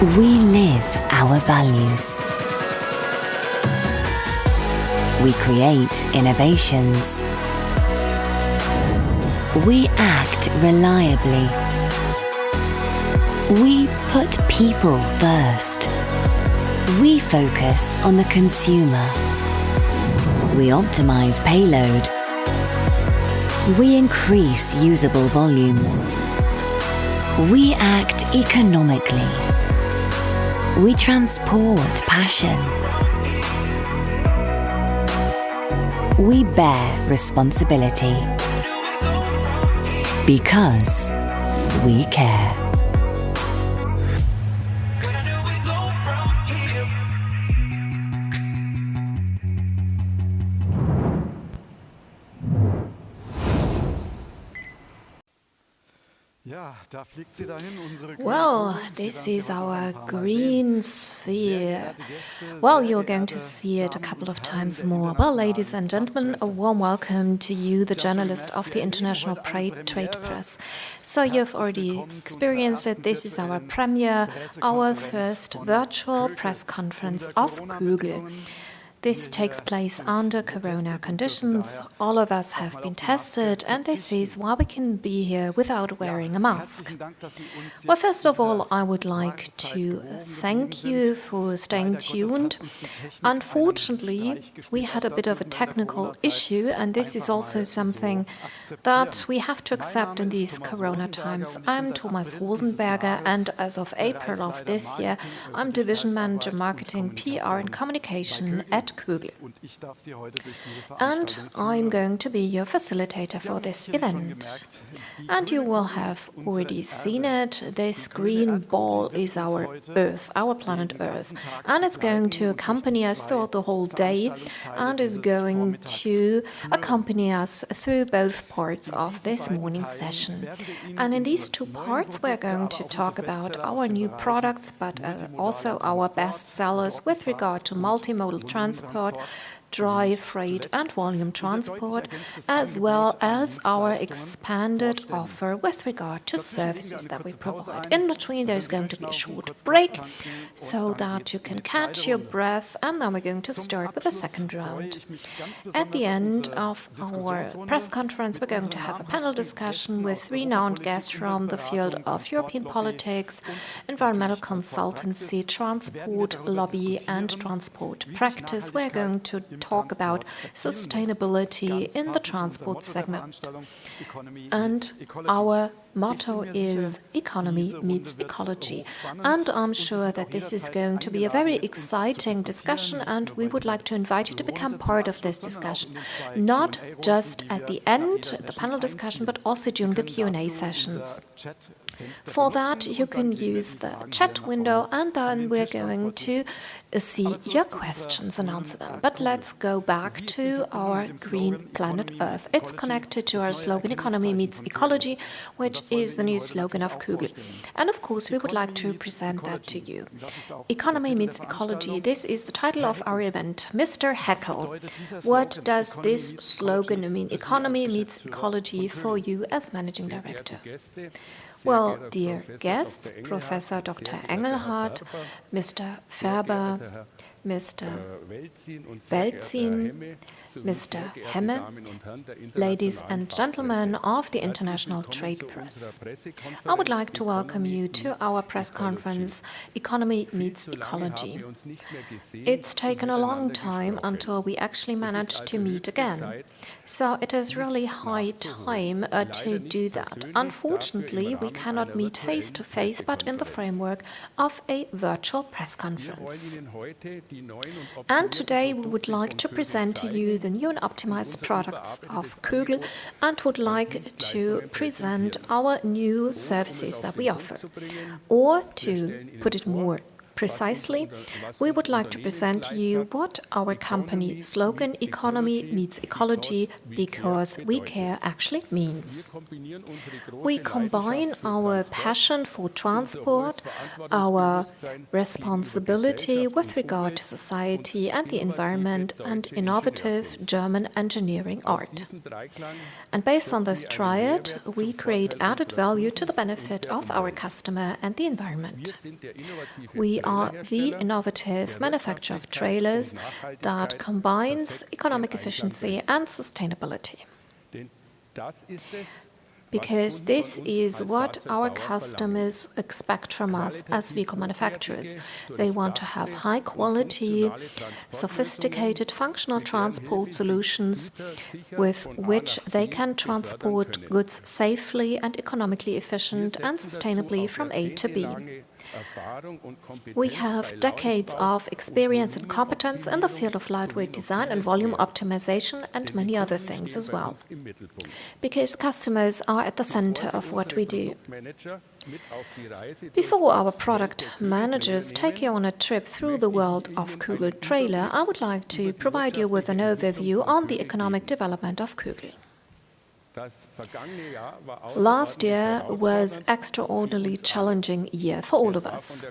We live our values. We create innovations. We act reliably. We put people first. We focus on the consumer. We optimize payload. We increase usable volumes. We act economically. We transport passion. We bear responsibility because we care. Well, this is our green sphere. Well, you're going to see it a couple of times more. Well, ladies and gentlemen, a warm welcome to you, the journalist of the International Trade Press. So you've already experienced it. This is our premiere, our first virtual press conference of Kögel. This takes place under corona conditions. All of us have been tested, and this is why we can be here without wearing a mask. Well, first of all, I would like to thank you for staying tuned. Unfortunately, we had a bit of a technical issue, and this is also something that we have to accept in these corona times. I'm Thomas Rosenberger, and as of April of this year, I'm Division Manager Marketing, PR and Communication at Kögel. And I'm going to be your facilitator for this event. And you will have already seen it. This green ball is our Earth, our planet Earth. And it's going to accompany us throughout the whole day and is going to accompany us through both parts of this morning session. And in these two parts, we're going to talk about our new products, but also our best sellers with regard to multimodal transport, dry freight and volume transport, as well as our expanded offer with regard to services that we provide. In between, there's going to be a short break so that you can catch your breath, and then we're going to start with the second round. At the end of our press conference, we're going to have a panel discussion with renowned guests from the field of European politics, environmental consultancy, transport lobby, and transport practice. We're going to talk about sustainability in the transport segment. And our motto is economy meets ecology. And I'm sure that this is going to be a very exciting discussion, and we would like to invite you to become part of this discussion. Not just at the end, the panel discussion, but also during the Q&A sessions. For that, you can use the chat window, and then we're going to see your questions and answer them. But let's go back to our green planet Earth. It's connected to our slogan, Economy Meets Ecology, which is the new slogan of Kögel. And of course, we would like to present that to you. Economy Meets Ecology, this is the title of our event. Mr. Heckel, what does this slogan mean? Economy Meets Ecology for you as Managing Director. Well, dear guests, Professor Dr. Engelhardt, Mr. Färber, Mr. Welzin, Mr. Hemme, ladies and gentlemen of the International Trade Press. I would like to welcome you to our press conference, Economy Meets Ecology. It's taken a long time until we actually managed to meet again. So it is really high time to do that. Unfortunately, we cannot meet face to face, but in the framework of a virtual press conference. And today we would like to present to you the new and optimized products of Kögel and would like to present our new services that we offer. Or to put it more Precisely, we would like to present to you what our company slogan "Economy meets Ecology because we care" actually means. We combine our passion for transport, our responsibility with regard to society and the environment, and innovative German engineering art. And based on this triad, we create added value to the benefit of our customer and the environment. We are the innovative manufacturer of trailers that combines economic efficiency and sustainability. Because this is what our customers expect from us as vehicle manufacturers. They want to have high quality, sophisticated, functional transport solutions with which they can transport goods safely and economically efficient and sustainably from A to B. We have decades of experience and competence in the field of lightweight design and volume optimization and many other things as well. Because customers are at the center of what we do. Before our product managers take you on a trip through the world of Kögel trailer, I would like to provide you with an overview on the economic development of Kögel. Last year was an extraordinarily challenging year for all of us.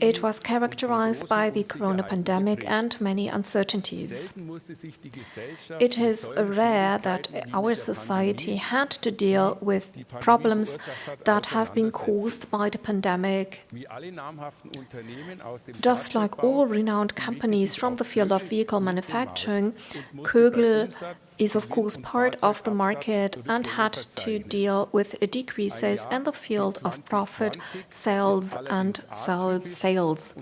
It was characterized by the corona pandemic and many uncertainties. It is rare that our society had to deal with problems that have been caused by the pandemic. Just like all renowned companies from the field of vehicle manufacturing, Kögel is of course part of the market and had to deal with decreases in the field of profit, sales and sales.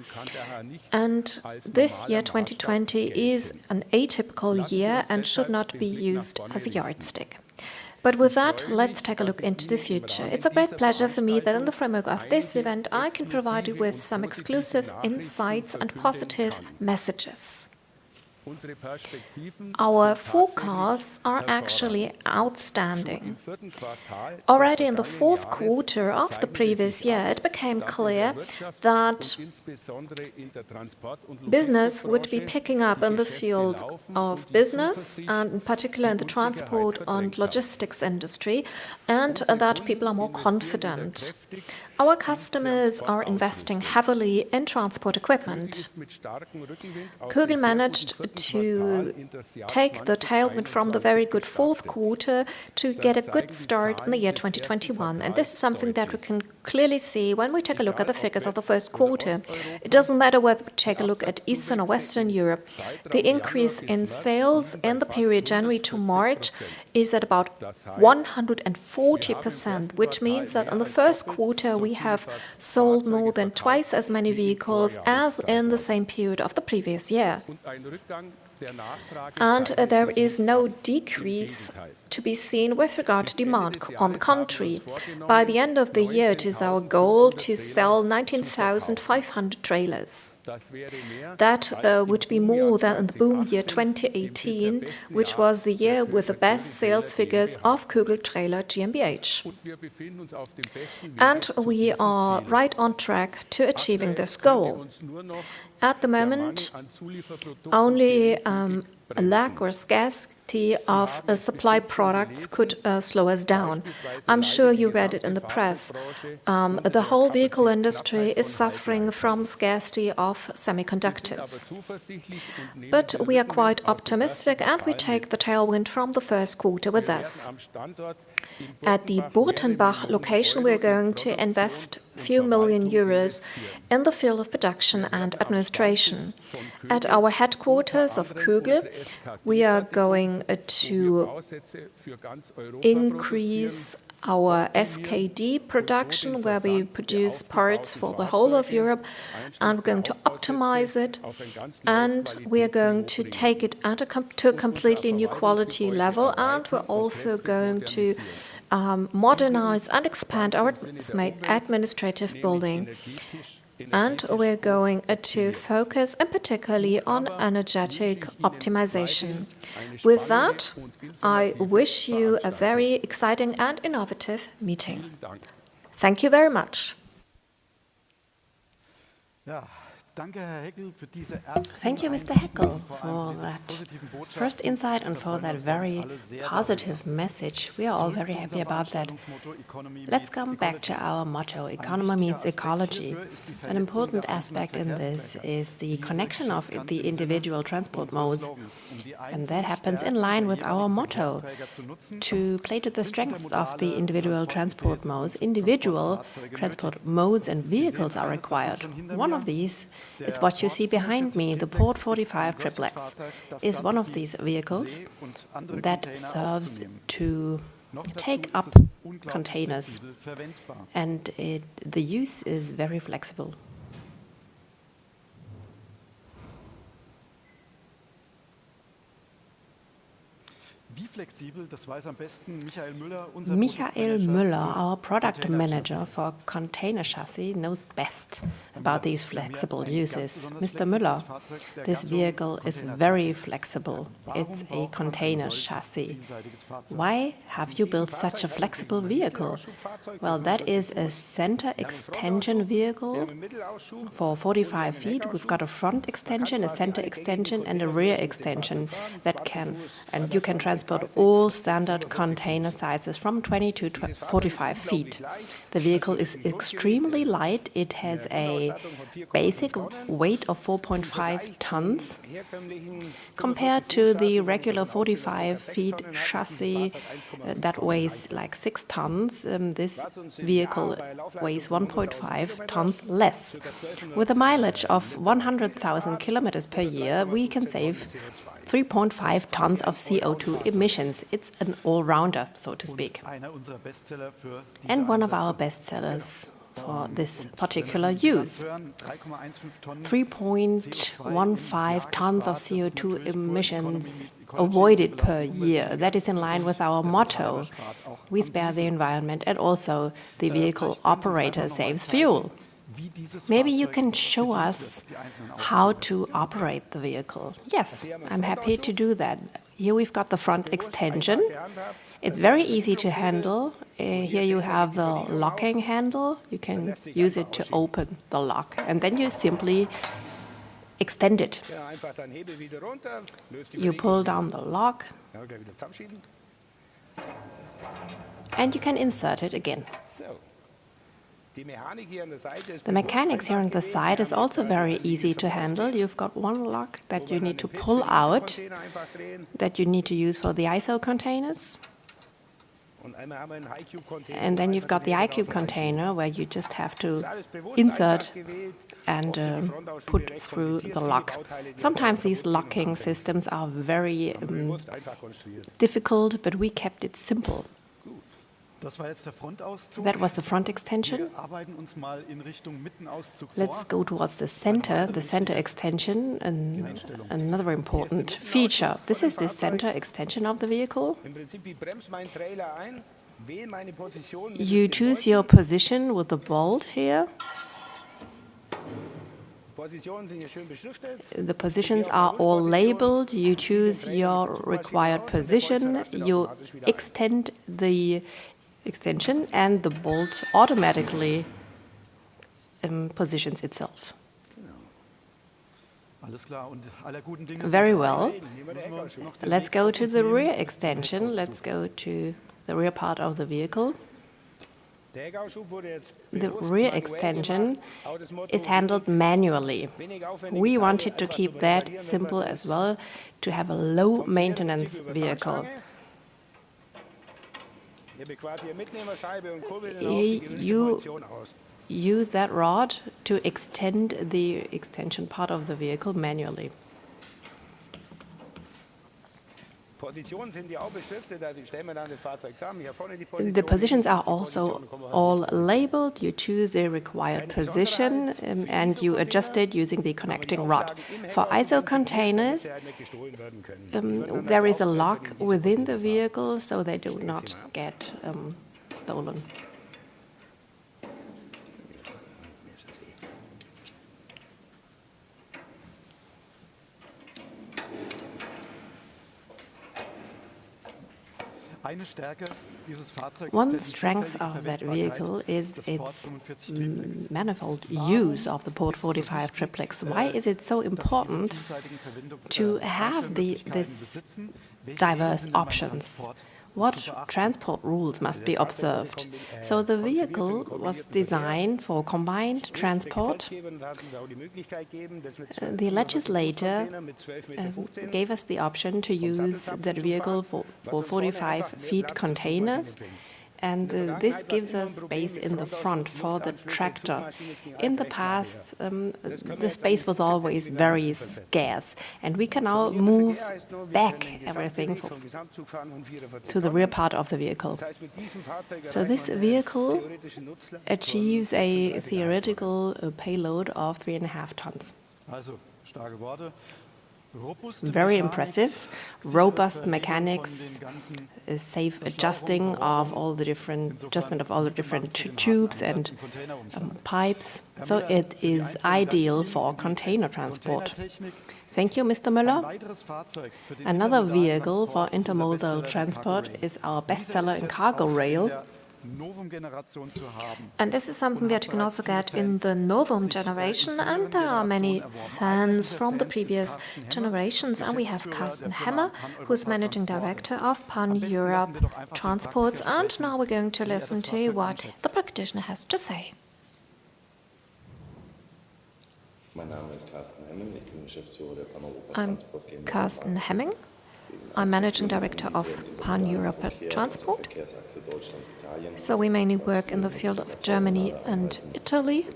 And this year, 2020, is an atypical year and should not be used as a yardstick. But with that, let's take a look into the future. It's a great pleasure for me that in the framework of this event, I can provide you with some exclusive insights and positive messages. Our forecasts are actually outstanding. Already in the fourth quarter of the previous year, it became clear that business would be picking up in the field of business, and in particular in the transport and logistics industry, and that people are more confident. Our customers are investing heavily in transport equipment. Kögel managed to take the tailwind from the very good fourth quarter to get a good start in the year 2021. And this is something that we can clearly see when we take a look at the figures of the first quarter. It doesn't matter whether we take a look at Eastern or Western Europe. The increase in sales in the period January to March is at about 140%, which means that in the first quarter we have sold more than twice as many vehicles as in the same period of the previous year. And there is no decrease to be seen with regard to demand. On the contrary, by the end of the year, it is our goal to sell 19,500 trailers. That would be more than in the boom year 2018, which was the year with the best sales figures of Kögel Trailer GmbH. And we are right on track to achieving this goal. At the moment, only a lack or scarcity of supply products could slow us down. I'm sure you read it in the press. The whole vehicle industry is suffering from scarcity of semiconductors. But we are quite optimistic and we take the tailwind from the first quarter with us. At the Burtenbach location, we are going to invest a few million euros in the field of production and administration. At our headquarters of Kögel, we are going to increase our SKD production, where we produce parts for the whole of Europe, and we're going to optimize it, and we are going to take it to a completely new quality level, and we're also going to modernize and expand our administrative building. And we're going to focus particularly on energetic optimization. With that, I wish you a very exciting and innovative meeting. Thank you very much. Thank you, Mr. Heckel, for that first insight and for that very positive message. We are all very happy about that. Let's come back to our motto, economy meets ecology. An important aspect in this is the connection of the individual transport modes. And that happens in line with our motto, to play to the strengths of the individual transport modes. Individual transport modes and vehicles are required. One of these is what you see behind me. The Port 45 XXX is one of these vehicles that serves to take up containers, and the use is very flexible. Michael Müller, our product manager for container chassis, knows best about these flexible uses. Mr. Müller, this vehicle is very flexible. It's a container chassis. Why have you built such a flexible vehicle? Well, that is a center extension vehicle for 45 feet. We've got a front extension, a center extension, and a rear extension and you can transport all standard container sizes from 20 to 45 feet. The vehicle is extremely light. It has a basic weight of 4.5 tons. Compared to the regular 45 feet chassis that weighs like 6 tons, this vehicle weighs 1.5 tons less. With a mileage of 100,000 kilometers per year, we can save 3.5 tons of CO2 emissions. It's an all-rounder, so to speak. And one of our bestsellers for this particular use. 3.15 tons of CO2 emissions avoided per year. That is in line with our motto. We spare the environment, and also the vehicle operator saves fuel. Maybe you can show us how to operate the vehicle. Yes, I'm happy to do that. Here we've got the front extension. It's very easy to handle. Here you have the locking handle. You can use it to open the lock, and then you simply extend it. You pull down the lock, and you can insert it again. The mechanics here on the side is also very easy to handle. You've got one lock that you need to pull out, that you need to use for the ISO containers. And then you've got the iCube container where you just have to insert and put through the lock. Sometimes these locking systems are very difficult, but we kept it simple. That was the front extension. Let's go towards the center extension, and another important feature. This is the center extension of the vehicle. You choose your position with the bolt here. The positions are all labeled. You choose your required position. You extend the extension, and the bolt automatically positions itself. Very well. Let's go to the rear extension. Let's go to the rear part of the vehicle. The rear extension is handled manually. We wanted to keep that simple as well, to have a low maintenance vehicle. You use that rod to extend the extension part of the vehicle manually. The positions are also all labeled. You choose the required position and you adjust it using the connecting rod. For ISO containers, there is a lock within the vehicle so they do not get stolen. One strength of that vehicle is its manifold use of the Port 45 triplex. Why is it so important to have this diverse options? What transport rules must be observed? So the vehicle was designed for combined transport. The legislator gave us the option to use that vehicle for 45 feet containers. And this gives us space in the front for the tractor. In the past, the space was always very scarce, and we can now move back everything to the rear part of the vehicle. So this vehicle achieves a theoretical payload of 3.5 tons. Very impressive, robust mechanics, safe adjustment of all the different tubes and pipes. So it is ideal for container transport. Thank you, Mr. Müller. Another vehicle for intermodal transport is our bestseller in cargo rail. And this is something that you can also get in the Novum generation, and there are many fans from the previous generations. And we have Carsten Hemmer, who's Managing Director of Pan-Europe Transports, and now we're going to listen to what the practitioner has to say. I'm Carsten Hemming. I'm Managing Director of Pan-Europe Transport. So we mainly work in the field of Germany and Italy.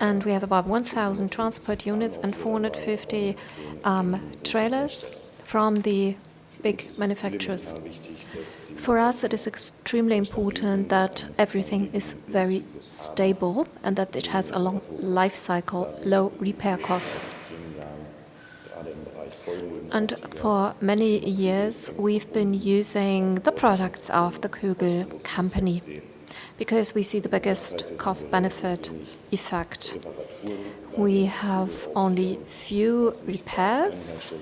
And we have about 1,000 transport units and 450 trailers from the big manufacturers. For us, it is extremely important that everything is very stable and that it has a long life cycle, low repair costs. And for many years, we've been using the products of the Kögel company because we see the biggest cost-benefit effect. We have only few repairs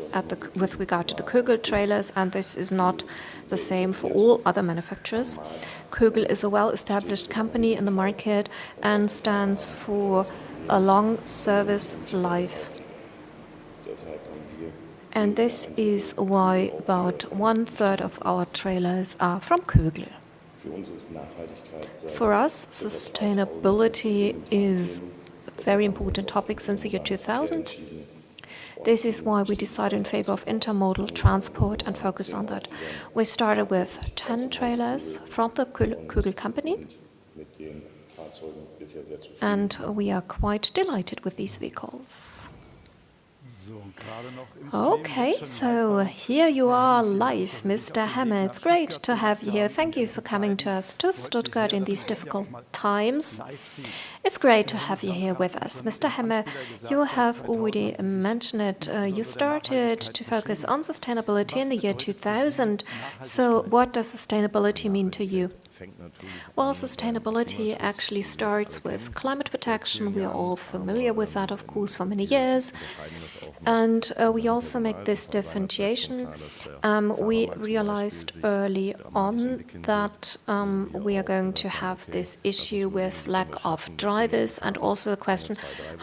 with regard to the Kögel trailers, and this is not the same for all other manufacturers. Kögel is a well-established company in the market and stands for a long service life. And this is why about 1/3 of our trailers are from Kögel. For us, sustainability is a very important topic since the year 2000. This is why we decided in favor of intermodal transport and focus on that. We started with 10 trailers from the Kögel company, and we are quite delighted with these vehicles. Okay, so here you are live, Mr. Hemmer. It's great to have you here. Thank you for coming to us to Stuttgart in these difficult times. It's great to have you here with us. Mr. Hemmer, you have already mentioned it. You started to focus on sustainability in the year 2000. So what does sustainability mean to you? Well, sustainability actually starts with climate protection. We are all familiar with that, of course, for many years. And we also make this differentiation. We realized early on that we are going to have this issue with lack of drivers, and also the question,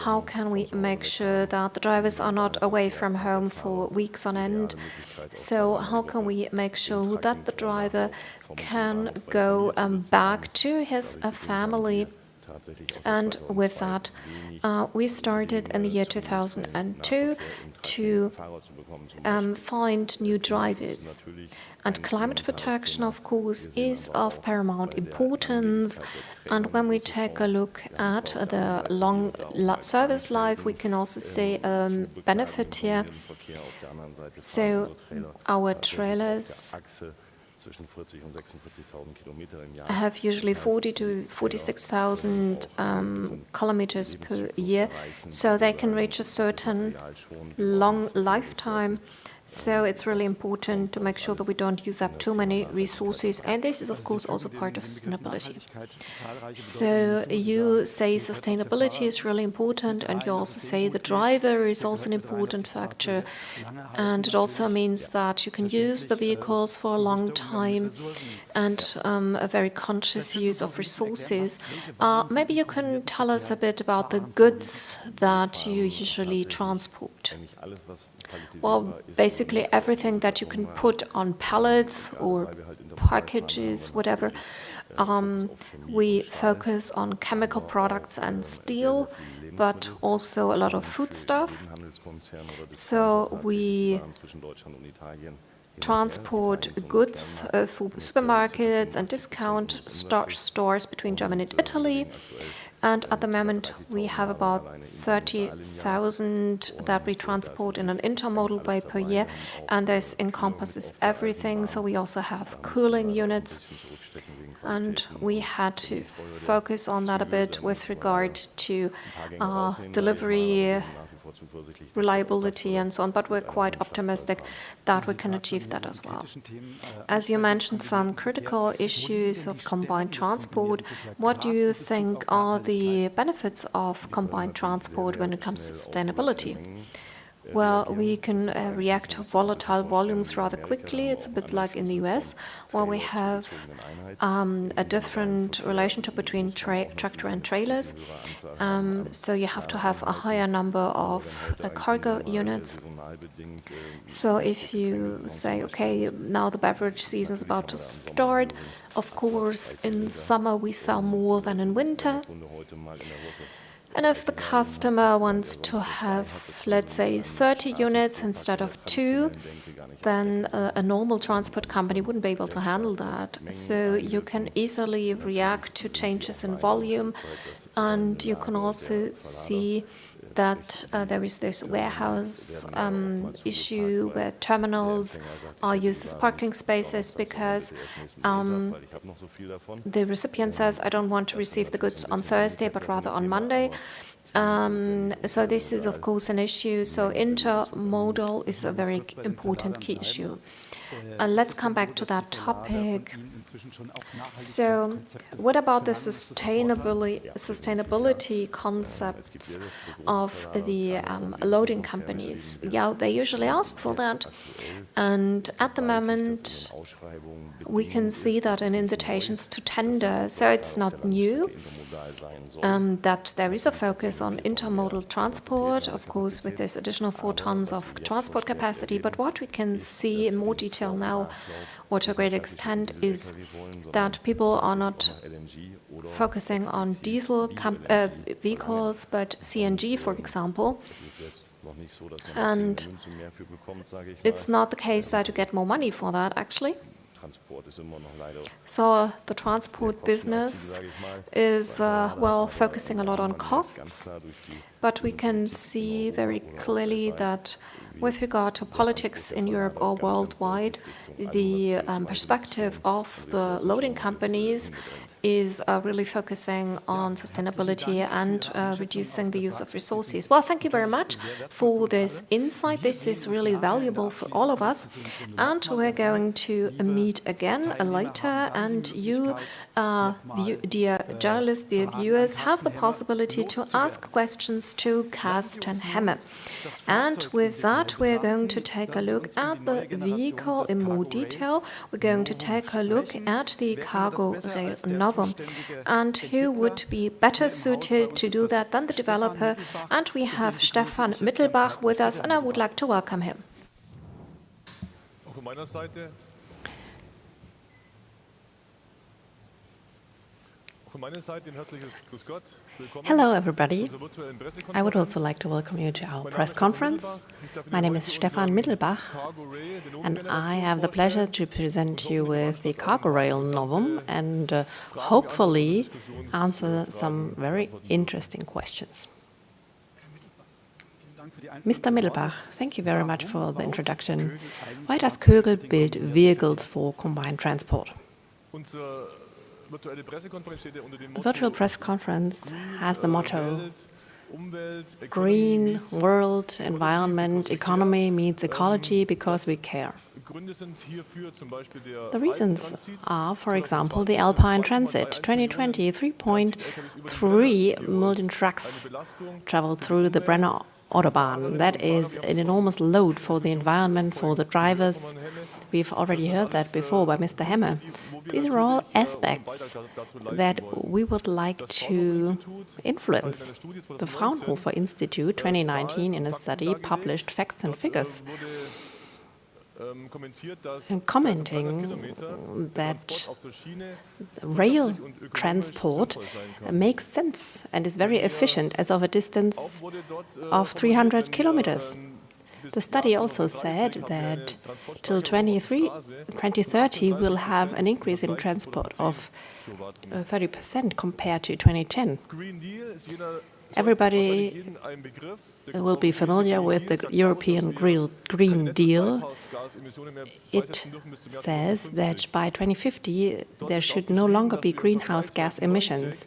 how can we make sure that the drivers are not away from home for weeks on end? So how can we make sure that the driver can go back to his family? And with that, we started in the year 2002 to find new drivers. And climate protection, of course, is of paramount importance. And when we take a look at the long service life, we can also see a benefit here. So our trailers have usually 40 to 46,000 kilometers per year, so they can reach a certain long lifetime. So it's really important to make sure that we don't use up too many resources, and this is of course also part of sustainability. So you say sustainability is really important, and you also say the driver is also an important factor, and it also means that you can use the vehicles for a long time and a very conscious use of resources. Maybe you can tell us a bit about the goods that you usually transport. Well, basically everything that you can put on pallets or packages, whatever. We focus on chemical products and steel, but also a lot of food stuff. So we transport goods for supermarkets and discount stores between Germany and Italy. And at the moment, we have about 30,000 that we transport in an intermodal way per year, and this encompasses everything. So we also have cooling units, and we had to focus on that a bit with regard to delivery, reliability and so on, but we're quite optimistic that we can achieve that as well. As you mentioned, some critical issues of combined transport. What do you think are the benefits of combined transport when it comes to sustainability? Well, we can react to volatile volumes rather quickly. It's a bit like in the US, where we have a different relationship between tractor and trailers. So you have to have a higher number of cargo units. So if you say, okay, now the beverage season is about to start, of course, in summer we sell more than in winter. And if the customer wants to have, let's say, 30 units instead of 2, then a normal transport company wouldn't be able to handle that. So you can easily react to changes in volume, and you can also see that there is this warehouse issue where terminals are used as parking spaces because the recipient says, I don't want to receive the goods on Thursday, but rather on Monday. So this is, of course, an issue. So intermodal is a very important key issue. Let's come back to that topic. So what about the sustainability concepts of the loading companies? Yeah, they usually ask for that. And at the moment, we can see that in invitations to tender. So it's not new that there is a focus on intermodal transport, of course, with this additional 4 tons of transport capacity. But what we can see in more detail now, or to a great extent, is that people are not focusing on diesel vehicles, but CNG, for example. And it's not the case that you get more money for that, actually. So the transport business is, well, focusing a lot on costs, but we can see very clearly that with regard to politics in Europe or worldwide, the perspective of the loading companies is really focusing on sustainability and reducing the use of resources. Well, thank you very much for this insight. This is really valuable for all of us. And we're going to meet again later. And you, dear journalists, dear viewers, have the possibility to ask questions to Carsten Hemme. And with that, we're going to take a look at the vehicle in more detail. We're going to take a look at the cargo rail Novum. And who would be better suited to do that than the developer? And we have Stefan Mittelbach with us, and I would like to welcome him. Hello, everybody. I would also like to welcome you to our press conference. My name is Stefan Mittelbach, and I have the pleasure to present you with the cargo rail Novum and hopefully answer some very interesting questions. Mr. Mittelbach, thank you very much for the introduction. Why does Kögel build vehicles for combined transport? The virtual press conference has the motto, Green, world, environment, economy means ecology because we care. The reasons are, for example, the Alpine Transit. 2020, 3.3 million trucks traveled through the Brenner Autobahn. That is an enormous load for the environment, for the drivers. We've already heard that before by Mr. Hemme. These are all aspects that we would like to influence. The Fraunhofer Institute 2019 in a study published facts and figures commenting that rail transport makes sense and is very efficient as of a distance of 300 kilometers. The study also said that till 2030 we'll have an increase in transport of 30% compared to 2010. Everybody will be familiar with the European Green Deal. It says that by 2050 there should no longer be greenhouse gas emissions.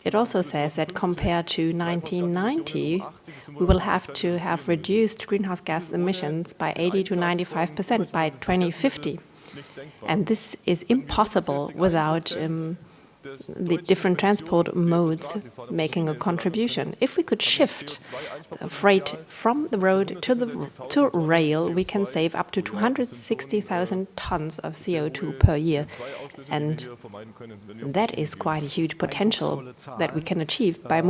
It also says that compared to 1990, we will have to have reduced greenhouse gas emissions by 80 to 95% by 2050. And this is impossible without the different transport modes making a contribution. If we could shift freight from the road to rail, we can save up to 260,000 tons of CO2 per year. And that is quite a huge potential that we can achieve by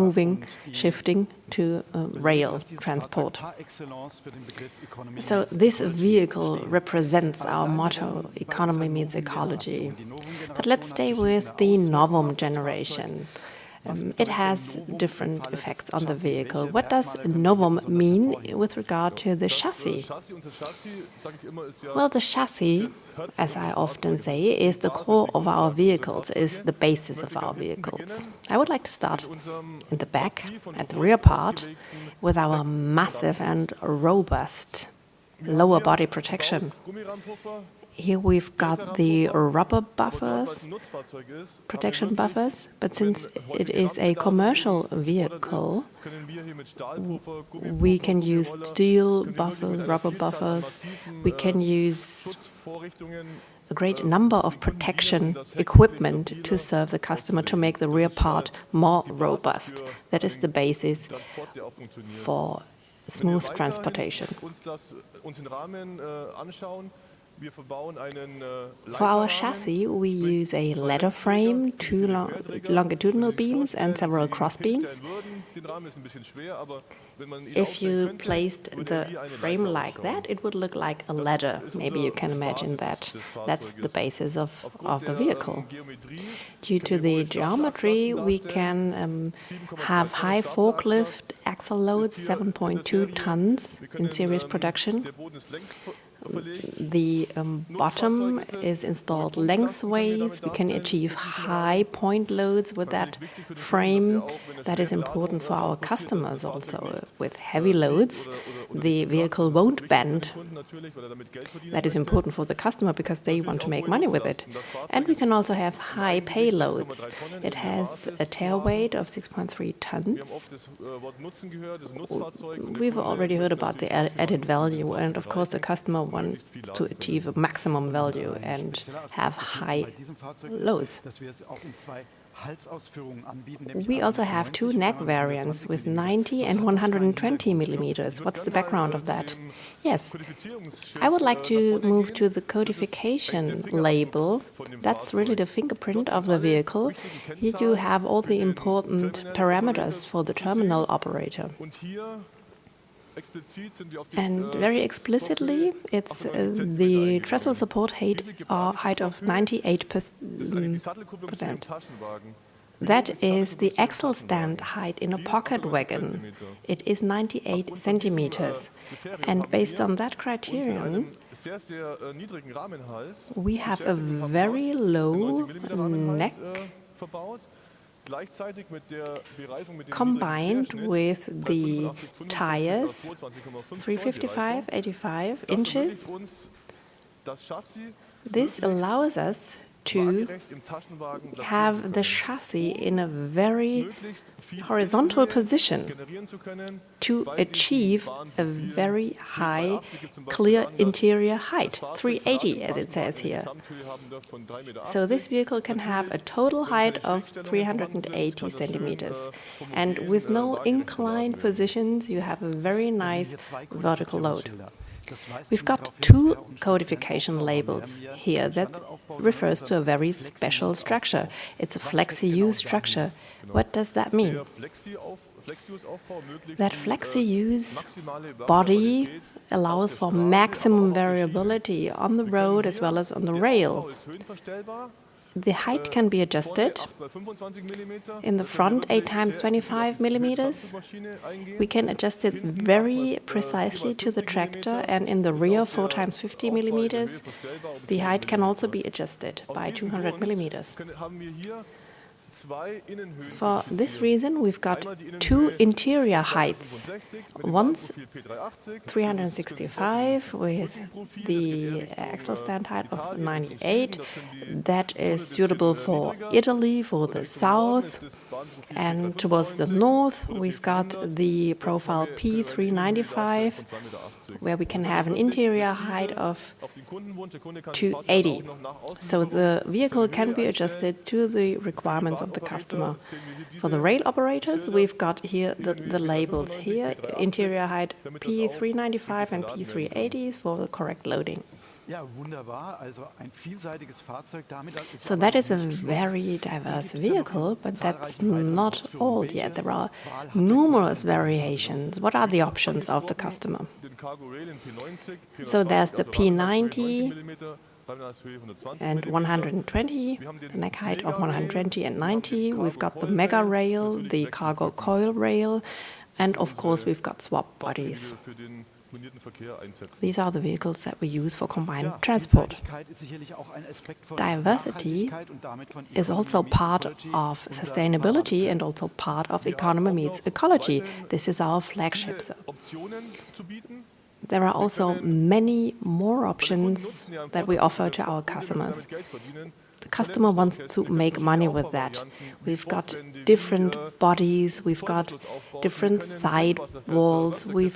shifting to rail transport. So this vehicle represents our motto, economy means ecology. But let's stay with the Novum generation. It has different effects on the vehicle. What does Novum mean with regard to the chassis? Well, the chassis, as I often say, is the core of our vehicles, is the basis of our vehicles. I would like to start in the back, at the rear part, with our massive and robust lower body protection. Here we've got the rubber buffers, protection buffers, but since it is a commercial vehicle, we can use steel buffers, rubber buffers, we can use a great number of protection equipment to serve the customer to make the rear part more robust. That is the basis for smooth transportation. For our chassis, we use a ladder frame, two longitudinal beams and several cross beams. If you placed the frame like that, it would look like a ladder. Maybe you can imagine that. That's the basis of the vehicle. Due to the geometry, we can have high forklift axle loads, 7.2 tons in series production. The bottom is installed lengthways. We can achieve high point loads with that frame. That is important for our customers also. With heavy loads, the vehicle won't bend. That is important for the customer because they want to make money with it. And we can also have high payloads. It has a tail weight of 6.3 tons. We've already heard about the added value, and of course the customer wants to achieve a maximum value and have high loads. We also have two neck variants with 90 and 120 millimeters. What's the background of that? Yes, I would like to move to the codification label. That's really the fingerprint of the vehicle. Here you have all the important parameters for the terminal operator. And very explicitly, it's the trestle support height of 98%. That is the axle stand height in a pocket wagon. It is 98 centimeters. And based on that criterion, we have a very low neck combined with the tires, 355/85 inches. This allows us to have the chassis in a very horizontal position to achieve a very high clear interior height, 380 as it says here. So this vehicle can have a total height of 380 centimeters. And with no inclined positions, you have a very nice vertical load. We've got two codification labels here that refers to a very special structure. It's a flexi-use structure. What does that mean? That flexi-use body allows for maximum variability on the road as well as on the rail. The height can be adjusted. In the front, 8 times 25 millimeters. We can adjust it very precisely to the tractor, and in the rear, 4 times 50 millimeters. The height can also be adjusted by 200 millimeters. For this reason, we've got two interior heights. One's 365 with the axle stand height of 98. That is suitable for Italy, for the south. And towards the north, we've got the profile P395, where we can have an interior height of 280. So the vehicle can be adjusted to the requirements of the customer. For the rail operators, we've got here the labels here, interior height P395 and P380 for the correct loading. So that is a very diverse vehicle, but that's not all yet. There are numerous variations. What are the options of the customer? So there's the P90 and 120, the neck height of 120 and 90. We've got the mega rail, the cargo coil rail, and of course we've got swap bodies. These are the vehicles that we use for combined transport. Diversity is also part of sustainability and also part of economy meets ecology. This is our flagship. There are also many more options that we offer to our customers. The customer wants to make money with that. We've got different bodies, we've got different side walls, we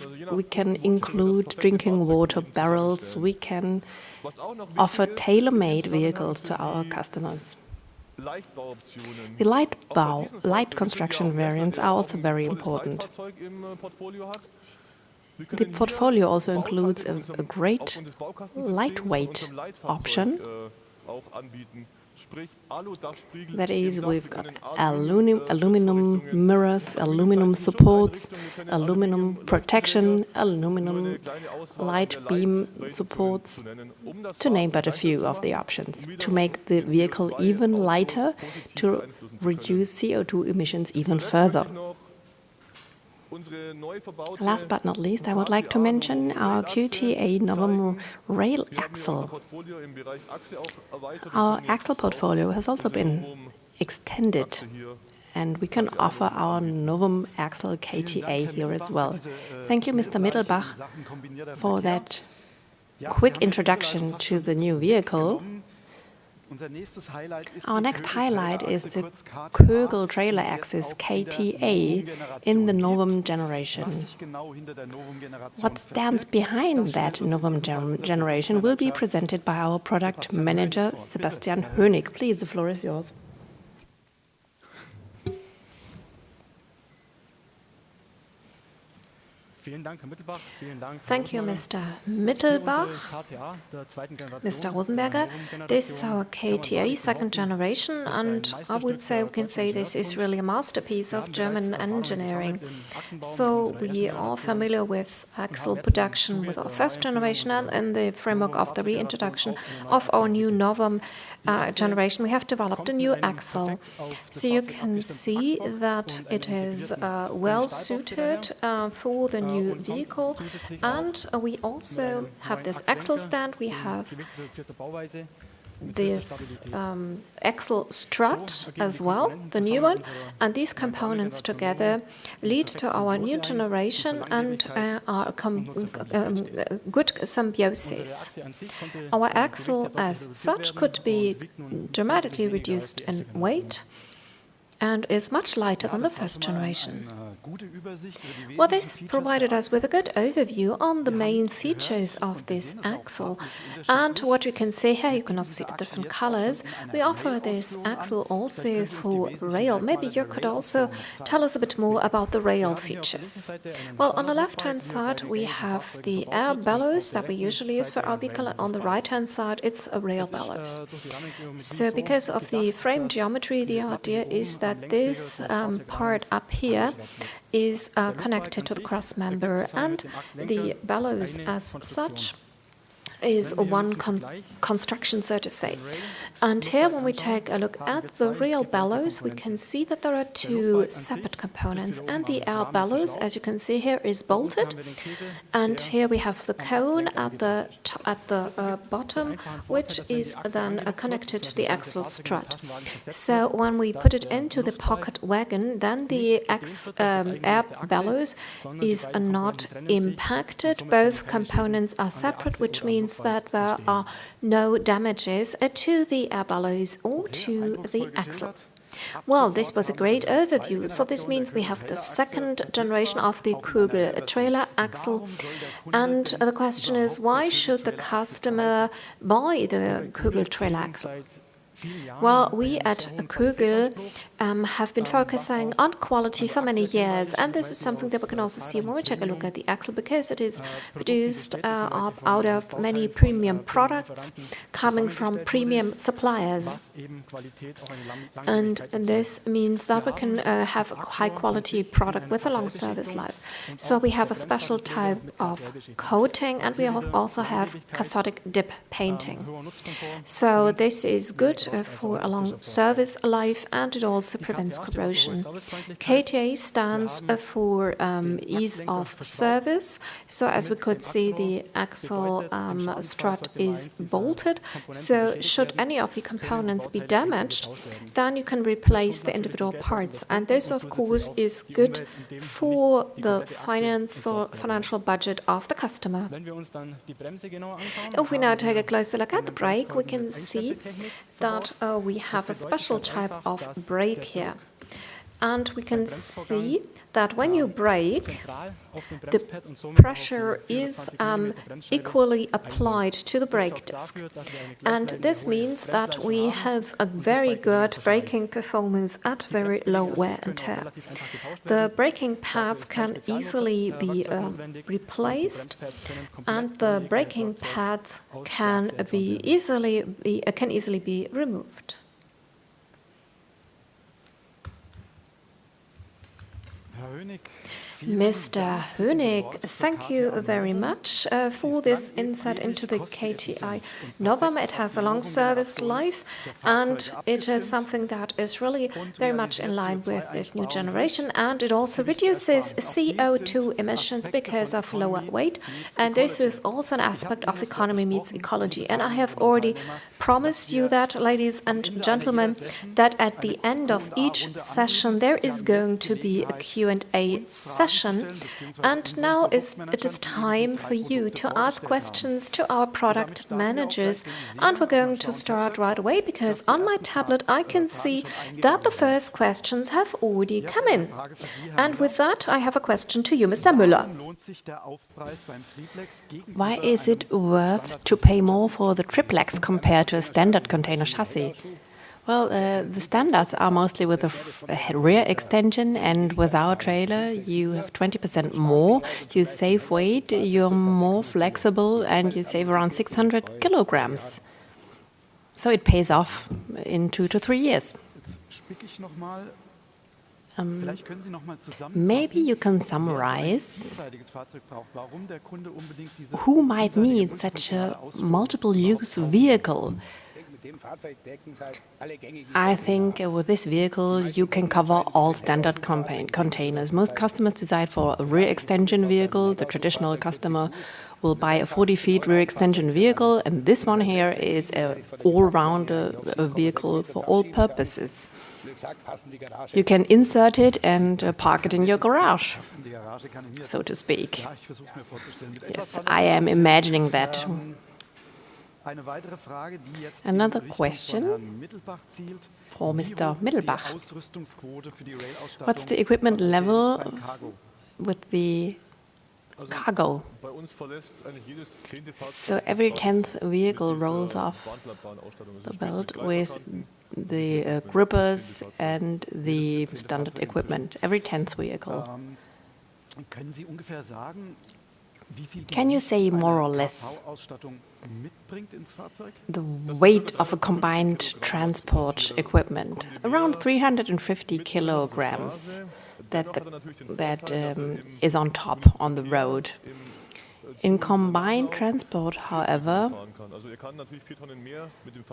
can include drinking water barrels, we can offer tailor-made vehicles to our customers. The light construction variants are also very important. The portfolio also includes a great lightweight option. That is, we've got aluminum mirrors, aluminum supports, aluminum protection, aluminum light beam supports, to name but a few of the options, to make the vehicle even lighter, to reduce CO2 emissions even further. Last but not least, I would like to mention our QTA Novum rail axle. Our axle portfolio has also been extended, and we can offer our Novum axle KTA here as well. Thank you, Mr. Mittelbach, for that quick introduction to the new vehicle. Our next highlight is the Kögel trailer axis KTA in the Novum generation. What stands behind that Novum generation will be presented by our product manager, Sebastian Hönig. Please, the floor is yours. Thank you, Mr. Mittelbach. Mr. Rosenberger, this is our KTA second generation, and I would say we can say this is really a masterpiece of German engineering. So we are familiar with axle production with our first generation, and in the framework of the reintroduction of our new Novum generation, we have developed a new axle. So you can see that it is well suited for the new vehicle, and we also have this axle stand. We have this axle strut as well, the new one, and these components together lead to our new generation and are a good symbiosis. Our axle as such could be dramatically reduced in weight and is much lighter than the first generation. Well, this provided us with a good overview on the main features of this axle. And what we can see here, you can also see the different colors. We offer this axle also for rail. Maybe you could also tell us a bit more about the rail features. Well, on the left-hand side, we have the air bellows that we usually use for our vehicle. And on the right-hand side, it's a rail bellows. So because of the frame geometry, the idea is that this part up here is connected to the cross member, and the bellows as such is one construction, so to say. And here, when we take a look at the real bellows, we can see that there are two separate components. And the air bellows, as you can see here, is bolted. And here we have the cone at the bottom, which is then connected to the axle strut. So when we put it into the pocket wagon, then the air bellows is not impacted. Both components are separate, which means that there are no damages to the air bellows or to the axle. Well, this was a great overview. So this means we have the second generation of the Kögel trailer axle. And the question is, why should the customer buy the Kögel trailer axle? Well, we at Kögel have been focusing on quality for many years, and this is something that we can also see when we take a look at the axle, because it is produced out of many premium products coming from premium suppliers. And this means that we can have a high-quality product with a long service life. So we have a special type of coating, and we also have cathodic dip painting. So this is good for a long service life, and it also prevents corrosion. KTA stands for ease of service. So as we could see, the axle strut is bolted. So should any of the components be damaged, then you can replace the individual parts. And this, of course, is good for the financial budget of the customer. If we now take a closer look at the brake, we can see that we have a special type of brake here. And we can see that when you brake, the pressure is equally applied to the brake disc. And this means that we have a very good braking performance at very low wear and tear. The braking pads can easily be replaced, and the braking pads can easily be removed. Mr. Hönig, thank you very much for this insight into the KTI Novum. It has a long service life, and it is something that is really very much in line with this new generation, and it also reduces CO2 emissions because of lower weight, and this is also an aspect of economy meets ecology. And I have already promised you that, ladies and gentlemen, that at the end of each session there is going to be a Q&A session. And now it is time for you to ask questions to our product managers. And we're going to start right away, because on my tablet I can see that the first questions have already come in. And with that, I have a question to you, Mr. Müller. Why is it worth to pay more for the triplex compared to a standard container chassis? Well, the standards are mostly with a rear extension, and with our trailer you have 20% more, you save weight, you're more flexible, and you save around 600 kilograms. So it pays off in 2 to 3 years. Maybe you can summarize who might need such a multiple-use vehicle. I think with this vehicle you can cover all standard containers. Most customers decide for a rear extension vehicle, the traditional customer will buy a 40-feet rear extension vehicle, and this one here is a all-rounder vehicle for all purposes. You can insert it and park it in your garage, so to speak. Yes, I am imagining that. Another question for Mr. Mittelbach. What's the equipment level with the cargo? So every 10th vehicle rolls off the belt with the grippers and the standard equipment. Every 10th vehicle. Can you say more or less the weight of a combined transport equipment? Around 350 kilograms that is on top on the road. In combined transport, however,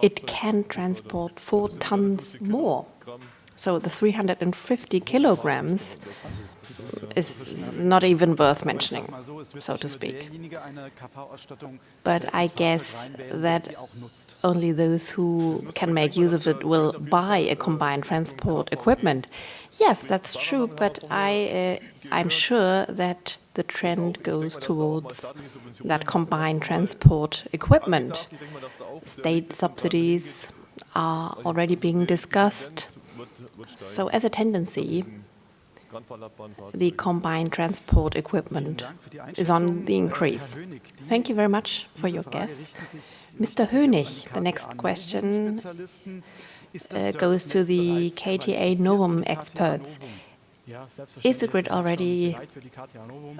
it can transport 4 tons more. So the 350 kilograms is not even worth mentioning, so to speak. But I guess that only those who can make use of it will buy a combined transport equipment. Yes, that's true, but I'm sure that the trend goes towards that combined transport equipment. State subsidies are already being discussed. So as a tendency, the combined transport equipment is on the increase. Thank you very much for your guess. Mr. Hönig, the next question goes to the KTA Novum experts. Is the grid already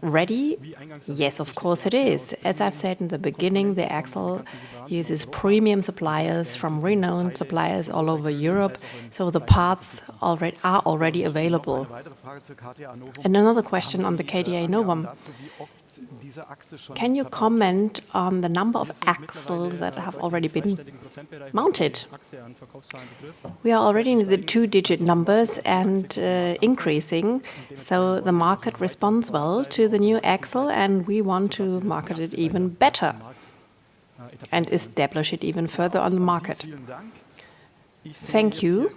ready? Yes, of course it is. As I've said in the beginning, the axle uses premium suppliers from renowned suppliers all over Europe, so the parts are already available. And another question on the KTA Novum. Can you comment on the number of axles that have already been mounted? We are already in the 2-digit numbers and increasing, so the market responds well to the new axle, and we want to market it even better and establish it even further on the market. Thank you.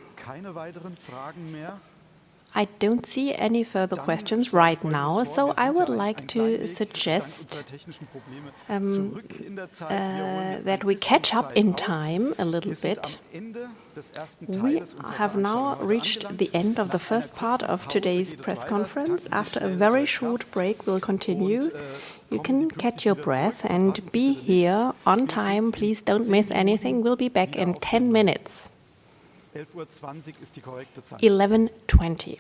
I don't see any further questions right now, so I would like to suggest that we catch up in time a little bit. We have now reached the end of the first part of today's press conference. After a very short break, we'll continue. You can catch your breath and be here on time. Please don't miss anything. We'll be back in 10 minutes. 11:20.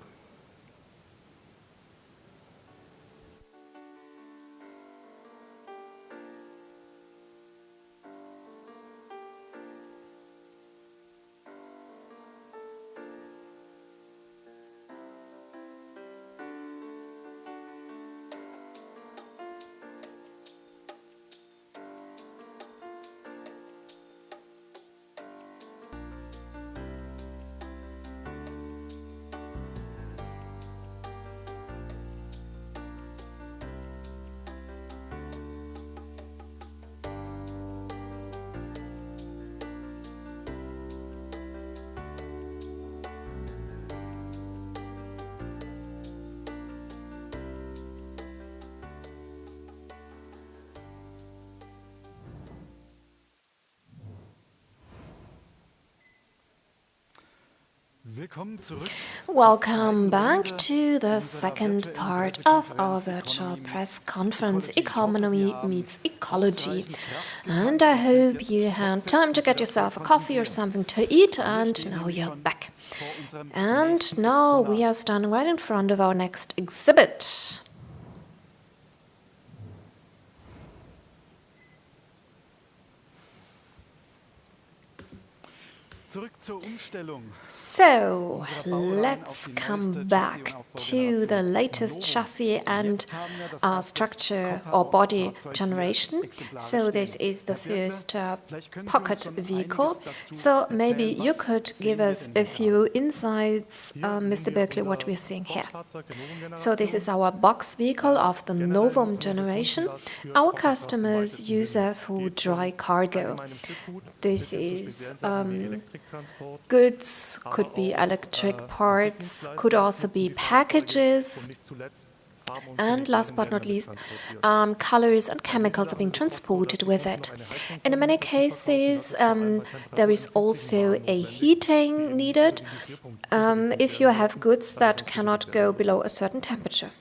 Welcome back to the second part of our virtual press conference, Economy Meets Ecology. And I hope you had time to get yourself a coffee or something to eat, and now you're back. And now we are standing right in front of our next exhibit. So let's come back to the latest chassis and structure or body generation. So this is the first pocket vehicle. So maybe you could give us a few insights, Mr. Berkeley, what we're seeing here. So this is our box vehicle of the Novum generation. Our customers use it for dry cargo. This is goods, could be electric parts, could also be packages, and last but not least, colors and chemicals are being transported with it. In many cases, there is also a heating needed if you have goods that cannot go below a certain temperature.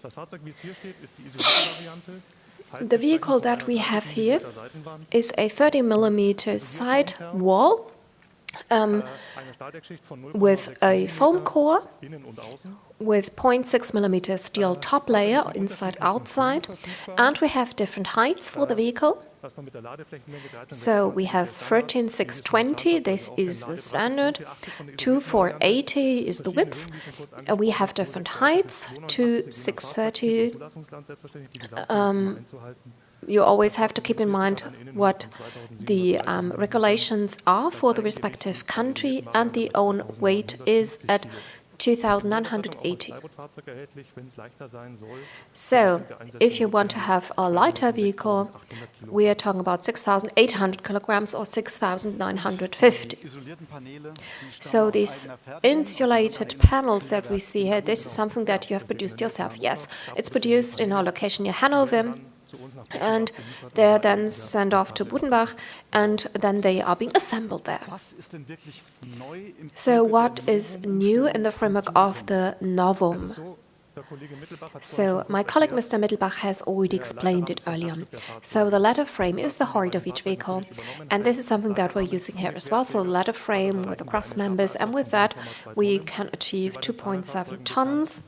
The vehicle that we have here is a 30mm side wall with a foam core, with 0.6mm steel top layer inside outside, and we have different heights for the vehicle. So we have 13620, this is the standard, 2480 is the width. We have different heights, 2630. You always have to keep in mind what the regulations are for the respective country, and the own weight is at 2,980. So, if you want to have a lighter vehicle, we are talking about 6,800 kilograms or 6,950. So, these insulated panels that we see here, this is something that you have produced yourself. Yes, it's produced in our location near Hanover, and they're then sent off to Budenbach, and then they are being assembled there. So what is new in the framework of the Novum? So my colleague Mr. Mittelbach has already explained it earlier. So the ladder frame is the heart of each vehicle, and this is something that we're using here as well. So ladder frame with the cross members, and with that we can achieve 2.7 tons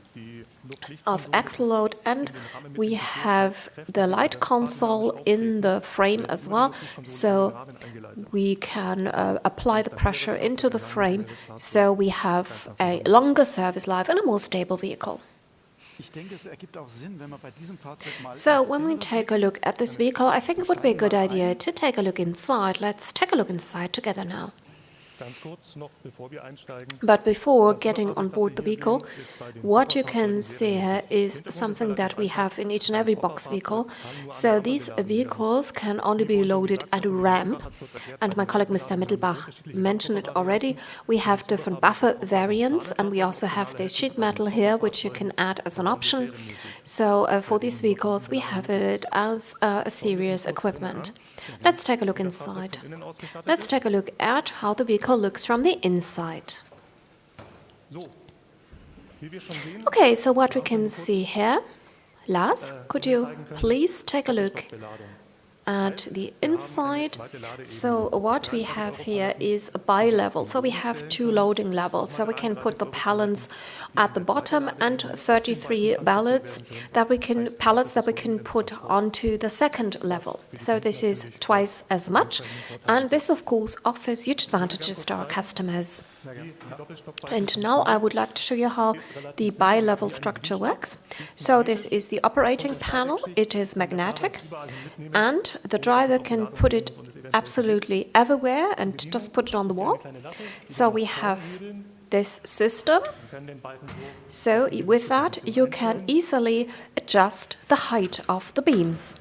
of axle load, and we have the light console in the frame as well, so we can apply the pressure into the frame, so we have a longer service life and a more stable vehicle. So when we take a look at this vehicle, I think it would be a good idea to take a look inside. Let's take a look inside together now. But before getting on board the vehicle, what you can see here is something that we have in each and every box vehicle. So these vehicles can only be loaded at a ramp, and my colleague Mr. Mittelbach mentioned it already. We have different buffer variants, and we also have this sheet metal here, which you can add as an option. So for these vehicles, we have it as a serious equipment. Let's take a look inside. Let's take a look at how the vehicle looks from the inside. Okay, so what we can see here, Lars, could you please take a look at the inside? So what we have here is a bi-level. So we have two loading levels. So we can put the pallets at the bottom and 33 pallets that we can put onto the second level. So this is twice as much, and this of course offers huge advantages to our customers. And now I would like to show you how the bi-level structure works. So this is the operating panel. It is magnetic, and the driver can put it absolutely everywhere and just put it on the wall. So we have this system. So with that, you can easily adjust the height of the beams.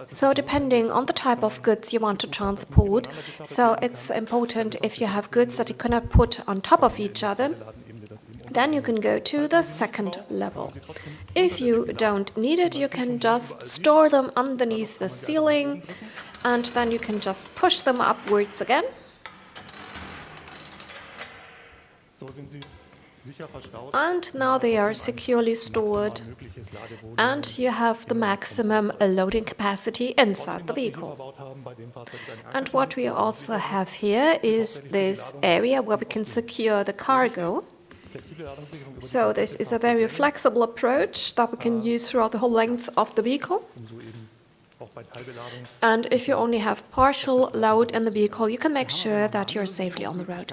So depending on the type of goods you want to transport, so it's important if you have goods that you cannot put on top of each other, then you can go to the second level. If you don't need it, you can just store them underneath the ceiling, and then you can just push them upwards again. And now they are securely stored, and you have the maximum loading capacity inside the vehicle. And what we also have here is this area where we can secure the cargo. So this is a very flexible approach that we can use throughout the whole length of the vehicle. And if you only have partial load in the vehicle, you can make sure that you're safely on the road.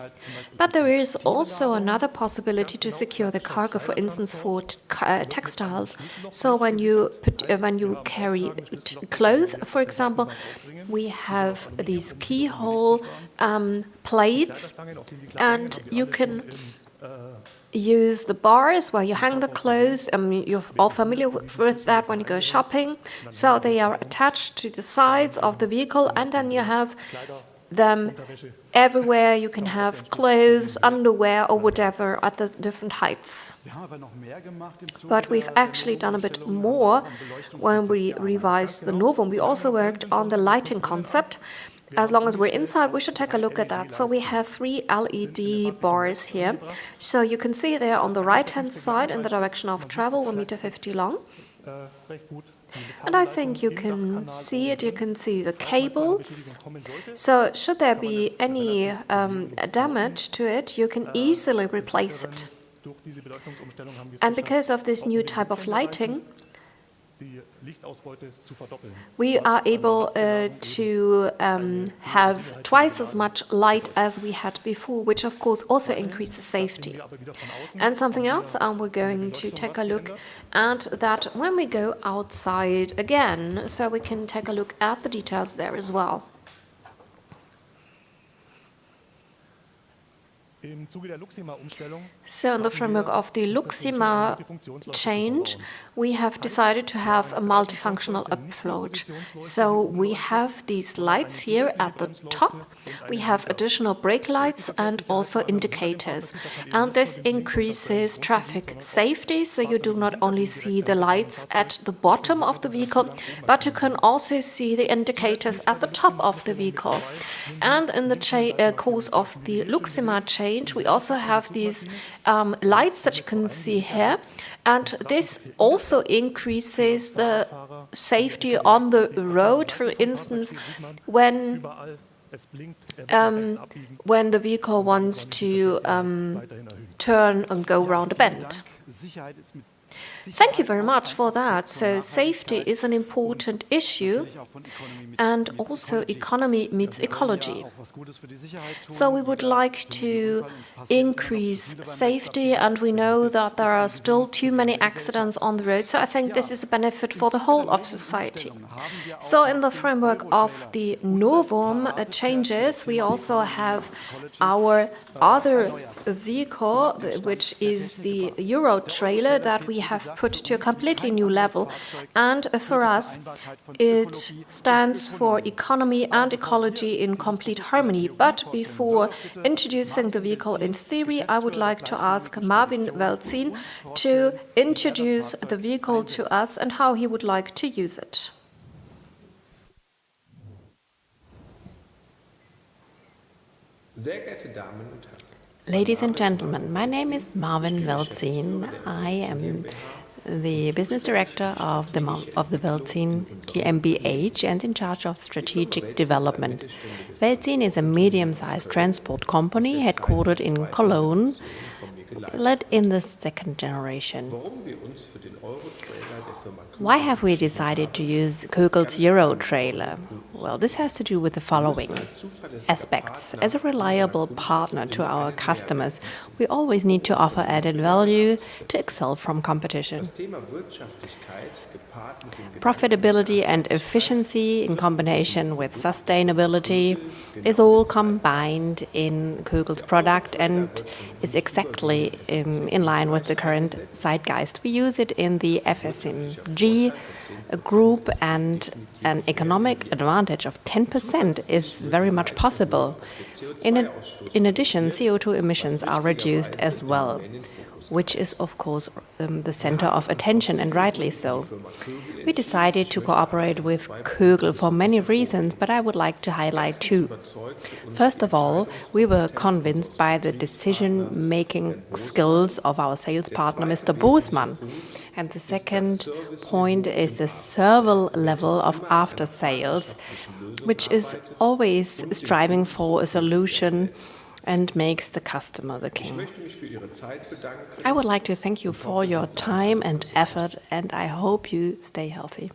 But there is also another possibility to secure the cargo, for instance, for textiles. So when you carry clothes, for example, we have these keyhole plates, and you can use the bars where you hang the clothes. I mean, you're all familiar with that when you go shopping. So they are attached to the sides of the vehicle, and then you have them everywhere. You can have clothes, underwear, or whatever at the different heights. But we've actually done a bit more when we revised the Novum. We also worked on the lighting concept. As long as we're inside, we should take a look at that. So we have 3 LED bars here. So you can see there on the right-hand side in the direction of travel, 1.50 meters long. And I think you can see it. You can see the cables. So should there be any damage to it, you can easily replace it. And because of this new type of lighting, we are able to have twice as much light as we had before, which of course also increases safety. And something else we're going to take a look at that when we go outside again, so we can take a look at the details there as well. So in the framework of the Luxima change, we have decided to have a multifunctional approach. So we have these lights here at the top. We have additional brake lights and also indicators. And this increases traffic safety, so you do not only see the lights at the bottom of the vehicle, but you can also see the indicators at the top of the vehicle. And in the course of the Luxima change, we also have these lights that you can see here, and this also increases the safety on the road. For instance, when the vehicle wants to turn and go around a bend. Thank you very much for that. So safety is an important issue, and also economy meets ecology. So we would like to increase safety, and we know that there are still too many accidents on the road. So I think this is a benefit for the whole of society. So in the framework of the Novum changes, we also have our other vehicle, which is the Euro trailer, that we have put to a completely new level. And for us, it stands for economy and ecology in complete harmony. But before introducing the vehicle in theory, I would like to ask Marvin Welzin to introduce the vehicle to us and how he would like to use it. Ladies and gentlemen, my name is Marvin Welzin. I am the business director of the Welzin GmbH and in charge of strategic development. Welzin is a medium-sized transport company headquartered in Cologne, led in the second generation. Why have we decided to use Kögel's Euro trailer? Well, this has to do with the following aspects. As a reliable partner to our customers, we always need to offer added value to excel from competition. Profitability and efficiency in combination with sustainability is all combined in Kögel's product and is exactly in line with the current zeitgeist. We use it in the FSMG group, and an economic advantage of 10% is very much possible. In addition, CO2 emissions are reduced as well, which is, of course, the center of attention, and rightly so. We decided to cooperate with Kögel for many reasons, but I would like to highlight two. First of all, we were convinced by the decision-making skills of our sales partner, Mr. Bosman. And the second point is the service level of after-sales, which is always striving for a solution and makes the customer the king. I would like to thank you for your time and effort, and I hope you stay healthy.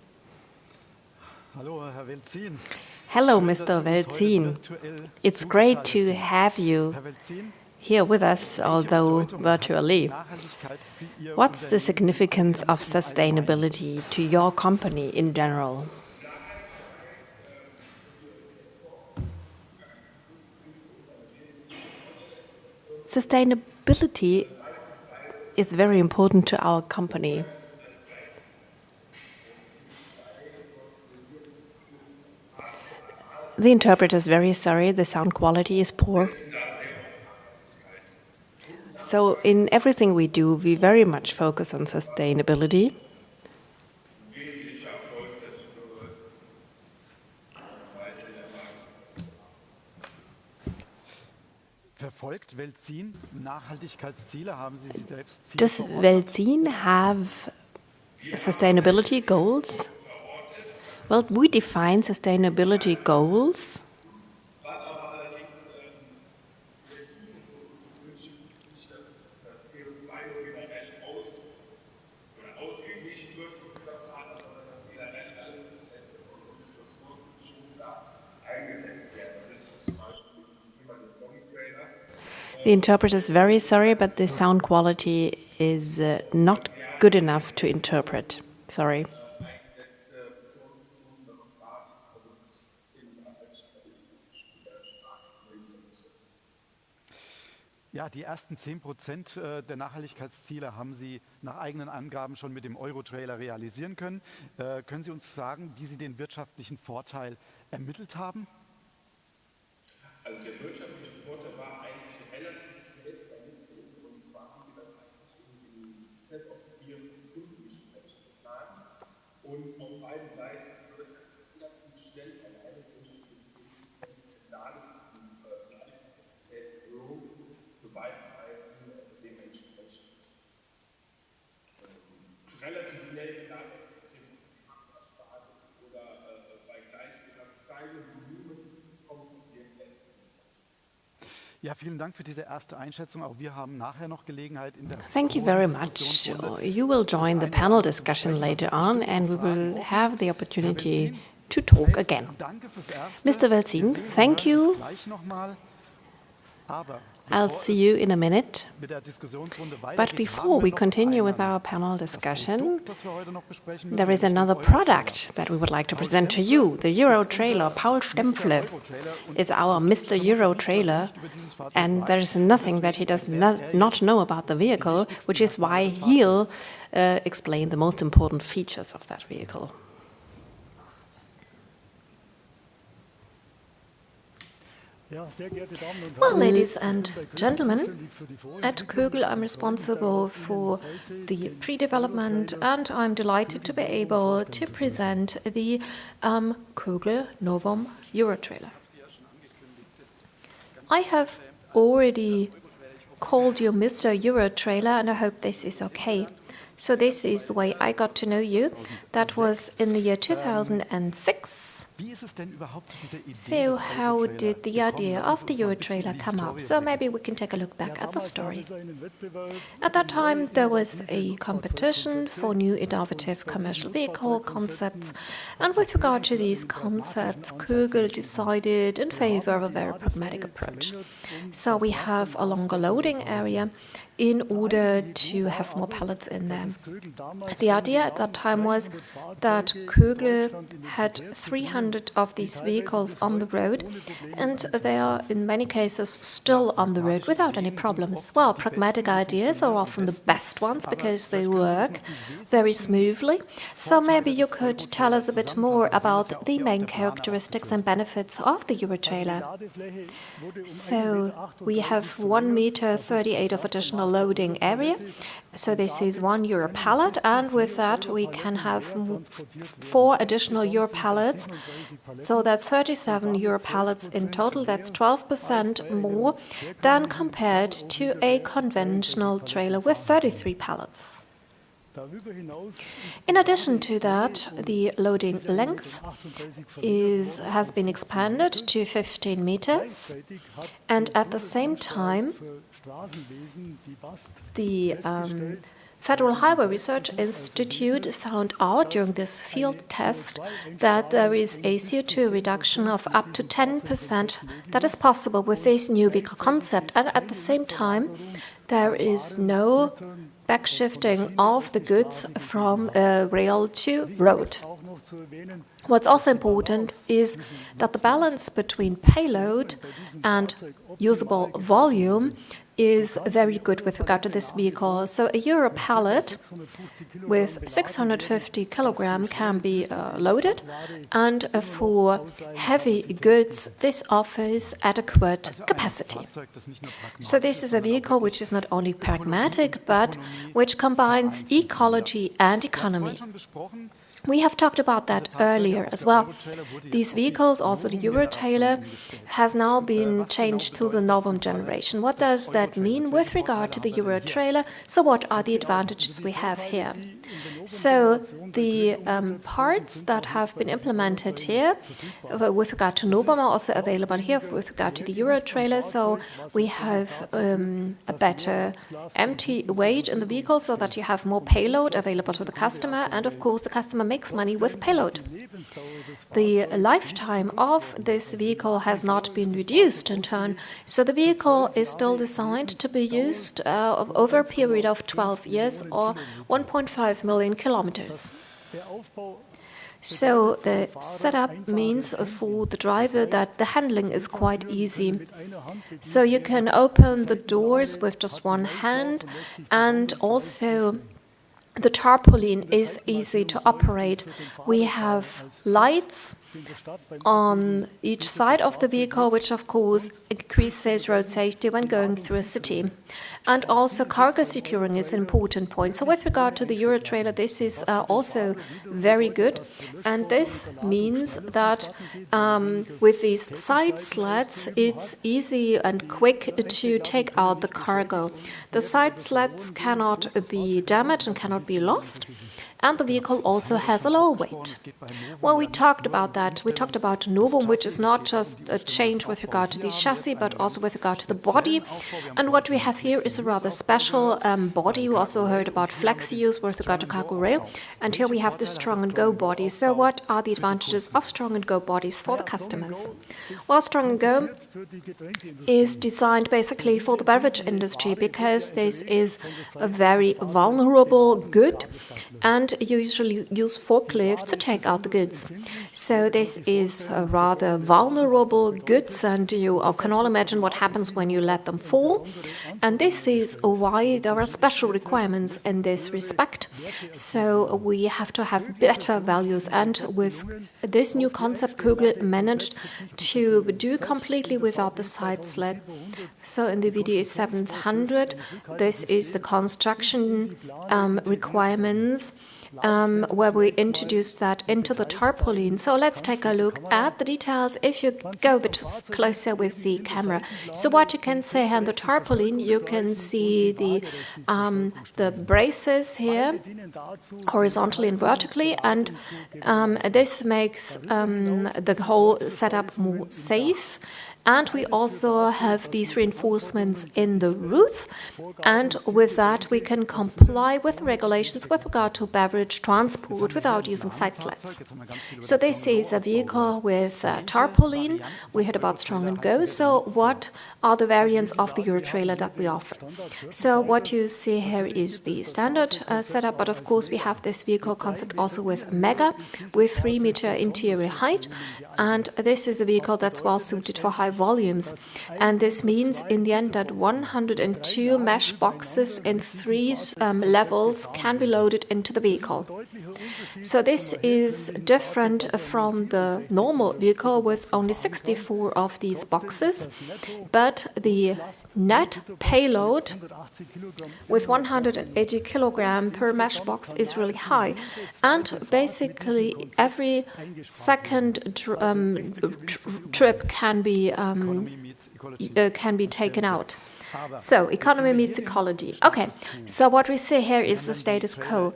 Hello, Mr. Welzin. It's great to have you here with us, although virtually. What's the significance of sustainability to your company in general? Sustainability is very important to our company. The interpreter is very sorry, the sound quality is poor. So in everything we do, we very much focus on sustainability. Does Welzin have sustainability goals? Well, we define sustainability goals The interpreter is very sorry, but the sound quality is not good enough to interpret. Sorry. Ja, die ersten 10% der Nachhaltigkeitsziele haben Sie nach eigenen Angaben schon mit dem Euro-Trailer realisieren können. Können Sie uns sagen, wie Sie den wirtschaftlichen Vorteil ermittelt haben? Also der wirtschaftliche Vorteil war eigentlich relativ schnell zu ermitteln. Und zwar haben wir das eigentlich im Prozess auf Ihrem Kundengespräch geplant. Und auf beiden Seiten wurde relativ schnell alleine durch die 10% Ladekapazität für beide Seiten dementsprechend relativ schnell klar, dass 10% erspart ist oder bei gleich steigenden Volumen kompensiert werden. Ja, vielen Dank für diese erste Einschätzung. Auch wir haben nachher noch Gelegenheit in der Thank you very much. You will join the panel discussion later on and we will have the opportunity to talk again. Mr. Welzin, thank you. I'll see you in a minute. But before we continue with our panel discussion, there is another product that we would like to present to you. The Euro trailer. Paul Stempfle is our Mr. Euro trailer, and there is nothing that he does not know about the vehicle, which is why he'll explain the most important features of that vehicle. Well, ladies and gentlemen, at Kögel I'm responsible for the pre-development and I'm delighted to be able to present the Kögel Novum Euro trailer. I have already called you Mr. Euro trailer and I hope this is okay. So this is the way I got to know you. That was in the year 2006. So how did the idea of the Euro trailer come up? So maybe we can take a look back at the story. At that time there was a competition for new innovative commercial vehicle concepts, and with regard to these concepts Kögel decided in favor of a very pragmatic approach. So we have a longer loading area in order to have more pallets in them. The idea at that time was that Kögel had 300 of these vehicles on the road, and they are in many cases still on the road without any problems. Well, pragmatic ideas are often the best ones because they work very smoothly. So maybe you could tell us a bit more about the main characteristics and benefits of the Euro trailer. So we have 1.38 meters of additional loading area. So this is 1 Euro pallet, and with that we can have 4 additional Euro pallets. So that's 37 Euro pallets in total. That's 12% more than compared to a conventional trailer with 33 pallets. In addition to that, the loading length has been expanded to 15 meters, and at the same time the Federal Highway Research Institute found out during this field test that there is a CO2 reduction of up to 10% that is possible with this new vehicle concept. And at the same time, there is no backshifting of the goods from rail to road. What's also important is that the balance between payload and usable volume is very good with regard to this vehicle. So a Euro pallet with 650 kilogram can be loaded, and for heavy goods this offers adequate capacity. So this is a vehicle which is not only pragmatic but which combines ecology and economy. We have talked about that earlier as well. These vehicles, also the Euro-trailer, has now been changed to the Novum generation. What does that mean with regard to the Euro-trailer? So what are the advantages we have here? So the parts that have been implemented here with regard to Novum are also available here with regard to the Euro-trailer. So we have a better empty weight in the vehicle so that you have more payload available to the customer, and of course the customer makes money with payload. The lifetime of this vehicle has not been reduced in turn, so the vehicle is still designed to be used over a period of 12 years or 1.5 million kilometers. So the setup means for the driver that the handling is quite easy. So you can open the doors with just one hand, and also the tarpaulin is easy to operate. We have lights on each side of the vehicle, which of course increases road safety when going through a city. And also cargo securing is an important point. So with regard to the Euro-trailer, this is also very good. And this means that with these side slats, it's easy and quick to take out the cargo. The side slats cannot be damaged and cannot be lost. And the vehicle also has a lower weight. Well, we talked about that. We talked about Novum, which is not just a change with regard to the chassis, but also with regard to the body. And what we have here is a rather special body. We also heard about flexi-use with regard to cargo rail. And here we have the Strong and Go body. So what are the advantages of Strong and Go bodies for the customers? Well, Strong and Go is designed basically for the beverage industry because this is a very vulnerable good, and you usually use forklifts to take out the goods. So this is a rather vulnerable goods, and you can all imagine what happens when you let them fall. And this is why there are special requirements in this respect. So we have to have better values, and with this new concept, Kögel managed to do completely without the side slat. So in the VDA 700, this is the construction requirements where we introduced that into the tarpaulin. So let's take a look at the details if you go a bit closer with the camera. So what you can see here in the tarpaulin, you can see the braces here, horizontally and vertically, and this makes the whole setup more safe. And we also have these reinforcements in the roof, and with that we can comply with regulations with regard to beverage transport without using side slats. So this is a vehicle with tarpaulin. We heard about Strong and Go. So what are the variants of the Euro-trailer that we offer? So what you see here is the standard setup, but of course we have this vehicle concept also with Mega, with 3-meter interior height, and this is a vehicle that's well suited for high volumes. And this means in the end that 102 mesh boxes in 3 levels can be loaded into the vehicle. So this is different from the normal vehicle with only 64 of these boxes, but the net payload with 180 kilogram per mesh box is really high, and basically every second trip can be taken out. So, economy meets ecology. Okay, so what we see here is the status quo.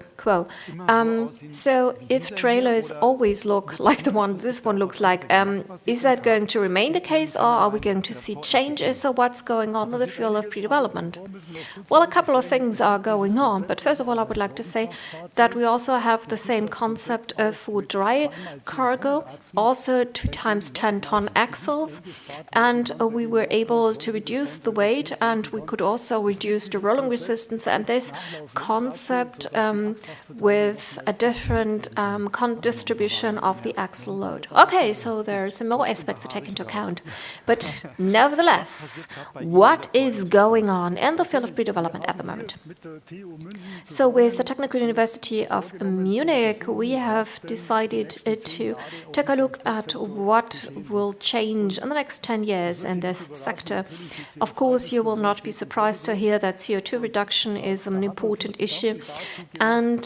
So, if trailers always look like the one this one looks like, is that going to remain the case, or are we going to see changes? So, what's going on in the field of pre-development? Well, a couple of things are going on, but first of all, I would like to say that we also have the same concept for dry cargo, also 2 times 10-ton axles, and we were able to reduce the weight, and we could also reduce the rolling resistance, and this concept with a different distribution of the axle load. Okay, so there are some more aspects to take into account, but nevertheless, what is going on in the field of pre-development at the moment? So with the Technical University of Munich, we have decided to take a look at what will change in the next 10 years in this sector. Of course, you will not be surprised to hear that CO2 reduction is an important issue, and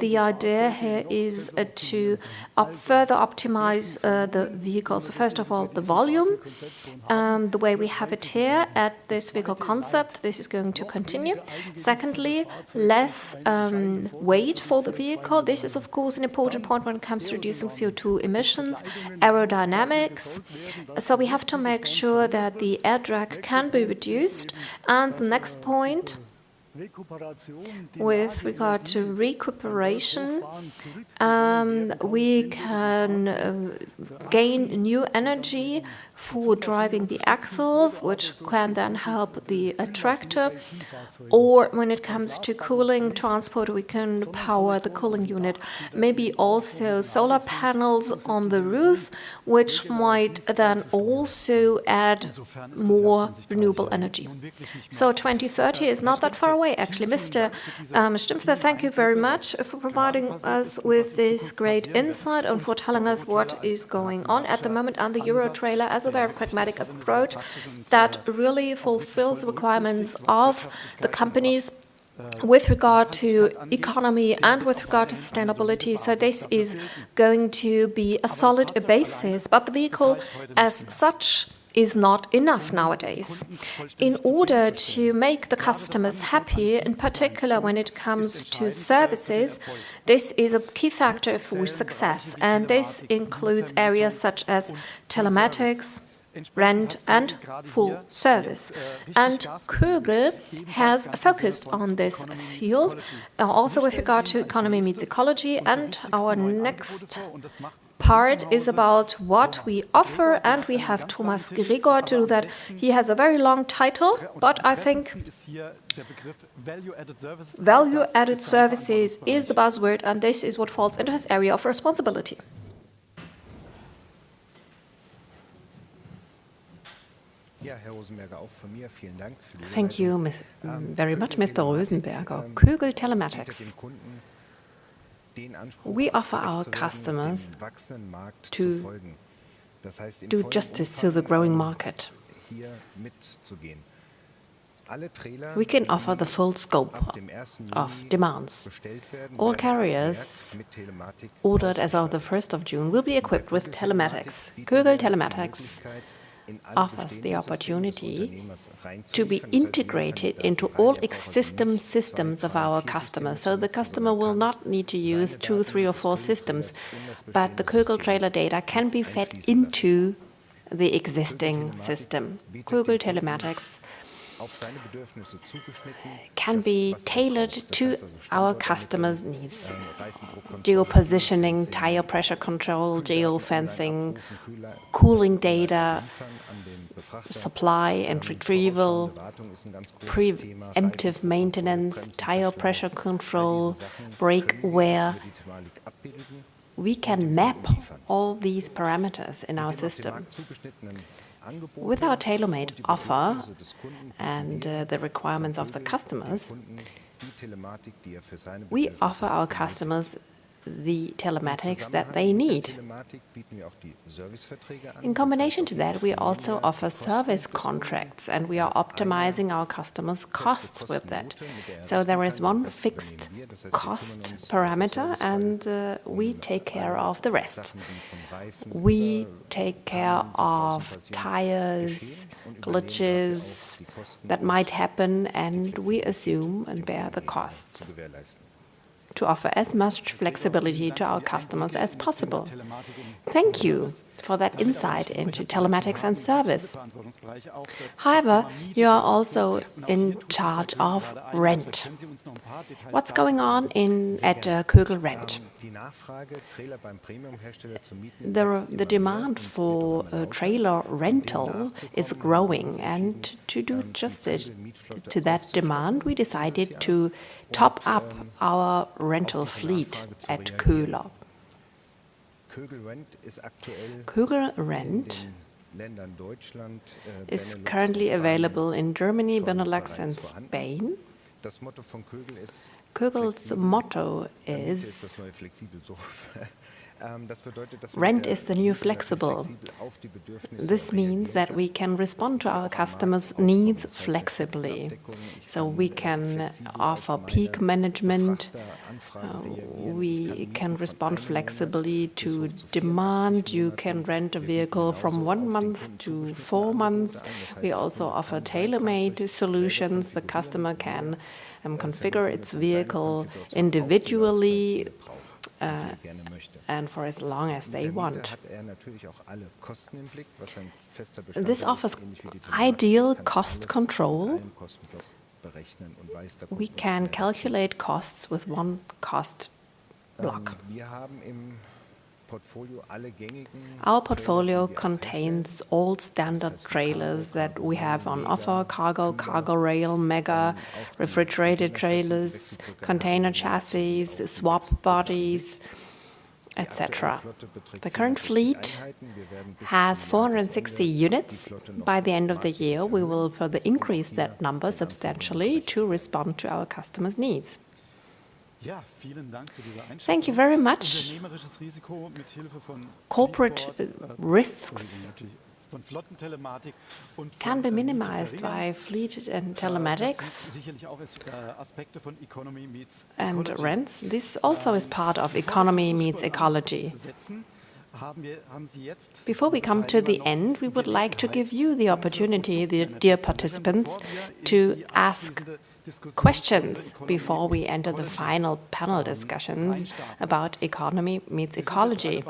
the idea here is to further optimize the vehicle. So first of all, the volume, the way we have it here at this vehicle concept, this is going to continue. Secondly, less weight for the vehicle. This is, of course, an important point when it comes to reducing CO2 emissions. Aerodynamics. So we have to make sure that the air drag can be reduced. And the next point, with regard to recuperation, we can gain new energy for driving the axles, which can then help the tractor. Or when it comes to cooling transport, we can power the cooling unit. Maybe also solar panels on the roof, which might then also add more renewable energy. So 2030 is not that far away, actually. Mr. Stimpfer, thank you very much for providing us with this great insight and for telling us what is going on at the moment on the Euro trailer as a very pragmatic approach that really fulfills the requirements of the companies with regard to economy and with regard to sustainability. So this is going to be a solid basis, but the vehicle as such is not enough nowadays. In order to make the customers happy, in particular when it comes to services, this is a key factor for success, and this includes areas such as telematics, rent and full service. And Kögel has focused on this field, also with regard to economy meets ecology, and our next part is about what we offer, and we have Thomas Gregor to do that. He has a very long title, but I think value-added services is the buzzword, and this is what falls into his area of responsibility. Thank you very much, Mr. Rosenberger. Kögel Telematics. We offer our customers to do justice to the growing market. We can offer the full scope of demands. All carriers ordered as of the 1st of June will be equipped with telematics. Kögel Telematics offers the opportunity to be integrated into all existing systems of our customers. So the customer will not need to use 2, 3, or 4 systems, but the Kögel trailer data can be fed into the existing system. Kögel Telematics can be tailored to our customers' needs. Geo-positioning, tire pressure control, geo-fencing, cooling data, supply and retrieval, preemptive maintenance, tire pressure control, brake wear. We can map all these parameters in our system. With our tailor-made offer and the requirements of the customers, we offer our customers the telematics that they need. In combination to that, we also offer service contracts, and we are optimizing our customers' costs with that. So there is one fixed cost parameter, and we take care of the rest. We take care of tires, glitches that might happen, and we assume and bear the costs to offer as much flexibility to our customers as possible. Thank you for that insight into telematics and service. However, you are also in charge of rent. What's going on at Kögel Rent? The demand for trailer rental is growing, and to do justice to that demand, we decided to top up our rental fleet at Kögel. Kögel Rent is currently available in Germany, Benelux, and Spain. Kögel's motto is rent is the new flexible. This means that we can respond to our customers' needs flexibly. So we can offer peak management, we can respond flexibly to demand. You can rent a vehicle from 1 month to 4 months. We also offer tailor-made solutions. The customer can configure its vehicle individually and for as long as they want. This offers ideal cost control. We can calculate costs with one cost block. Our portfolio contains all standard trailers that we have on offer: cargo, cargo rail, mega, refrigerated trailers, container chassis, swap bodies, etc. The current fleet has 460 units. By the end of the year, we will further increase that number substantially to respond to our customers' needs. Thank you very much. Corporate risks can be minimized by fleet and telematics and rents. This also is part of economy meets ecology. Before we come to the end, we would like to give you the opportunity, dear participants, to ask questions before we enter the final panel discussion about economy meets ecology.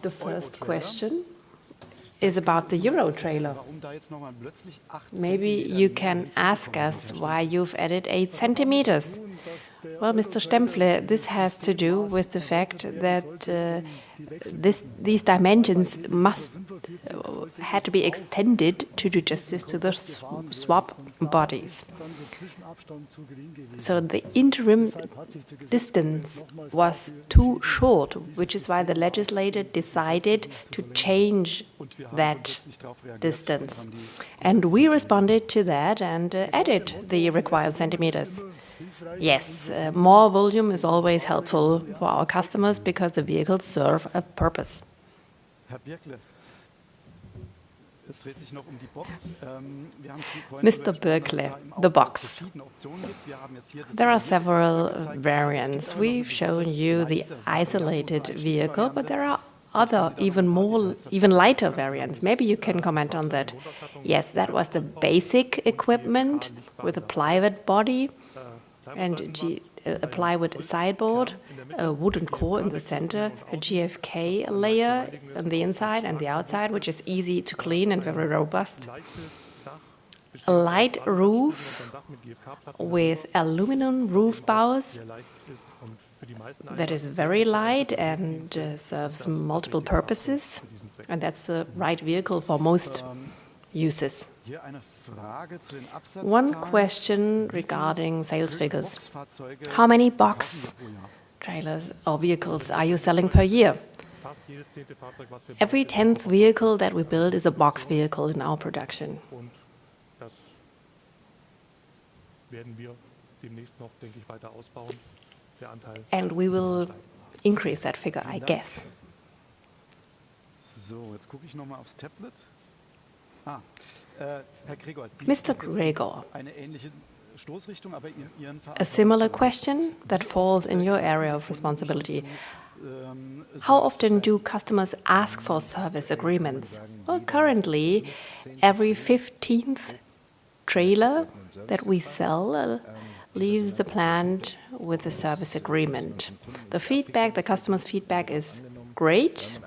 The first question is about the Euro trailer. Maybe you can ask us why you've added 8 centimeters. Well, Mr. Stempfle, this has to do with the fact that these dimensions had to be extended to do justice to the swap bodies. So the interim distance was too short, which is why the legislator decided to change that distance. And we responded to that and added the required centimeters. Yes, more volume is always helpful for our customers because the vehicles serve a purpose. Mr. Birkle, the box. There are several variants. We've shown you the isolated vehicle, but there are other, even lighter variants. Maybe you can comment on that. Yes, that was the basic equipment with a plywood body and a plywood sideboard, a wooden core in the center, a GFK layer on the inside and the outside, which is easy to clean and very robust. A light roof with aluminum roof bars that is very light and serves multiple purposes, and that's the right vehicle for most uses. One question regarding sales figures. How many box trailers or vehicles are you selling per year? Every 10th vehicle that we build is a box vehicle in our production. And we will increase that figure, I guess. So, jetzt gucke ich nochmal aufs Tablet. Herr Gregor, Mr. Gregor, eine ähnliche Stoßrichtung, aber in Ihren a similar question that falls in your area of responsibility. How often do customers ask for service agreements? Well, currently, every 15th trailer that we sell leaves the plant with a service agreement. The customer's feedback is great,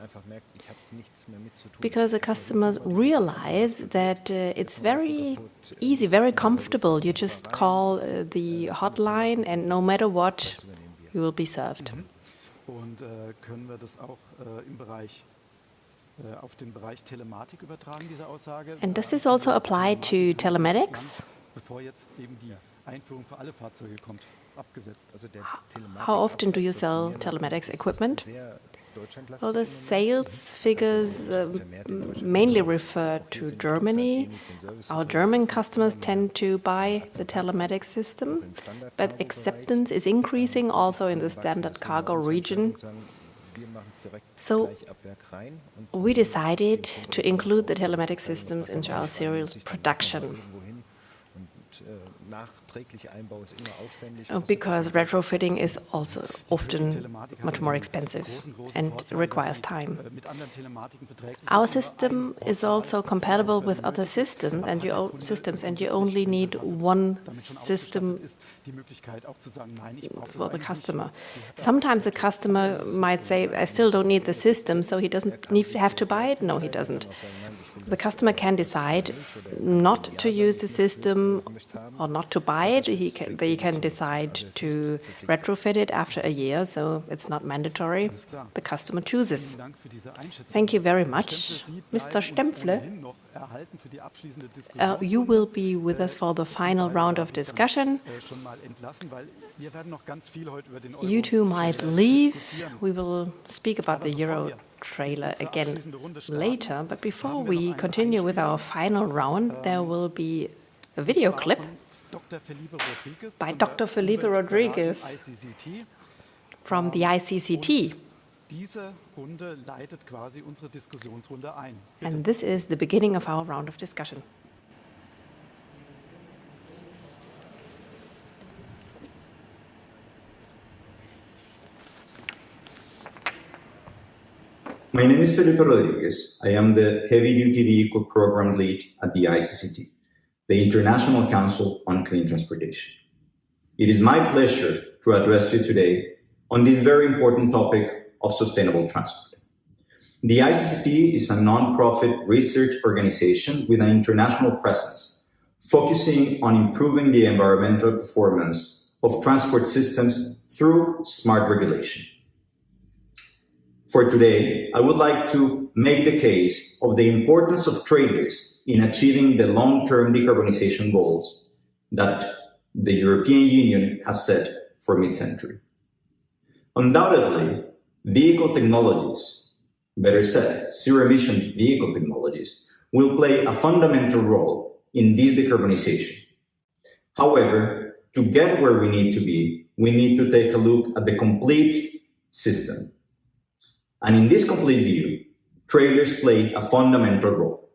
because the customers realize that it's very easy, very comfortable. You just call the hotline and no matter what, you will be served. Und können wir das auch auf den Bereich Telematik übertragen, diese Aussage? And does this also apply to telematics? Bevor jetzt eben die Einführung für alle Fahrzeuge kommt, abgesetzt. How often do you sell telematics equipment? Well, the sales figures mainly refer to Germany. Our German customers tend to buy the telematics system, but acceptance is increasing also in the standard cargo region. So we decided to include the telematics systems into our serial production. Because retrofitting is also often much more expensive and requires time. Our system is also compatible with other systems, and you only need one system for the customer. Sometimes the customer might say, I still don't need the system, so he doesn't have to buy it. No, he doesn't. The customer can decide not to use the system or not to buy it. They can decide to retrofit it after a year, so it's not mandatory. The customer chooses. Thank you very much. Mr. Stempfle, you will be with us for the final round of discussion. You two might leave. We will speak about the Euro trailer again later, but before we continue with our final round, there will be a video clip by Dr. Felipe Rodriguez from the ICCT. And this is the beginning of our round of discussion. My name is Felipe Rodriguez. I am the Heavy Duty Vehicle Program Lead at the ICCT, the International Council on Clean Transportation. It is my pleasure to address you today on this very important topic of sustainable transport. The ICCT is a non-profit research organization with an international presence, focusing on improving the environmental performance of transport systems through smart regulation. For today, I would like to make the case of the importance of trailers in achieving the long-term decarbonization goals that the European Union has set for mid-century. Undoubtedly, vehicle technologies, better said, zero-emission vehicle technologies, will play a fundamental role in this decarbonization. However, to get where we need to be, we need to take a look at the complete system. And in this complete view, trailers play a fundamental role.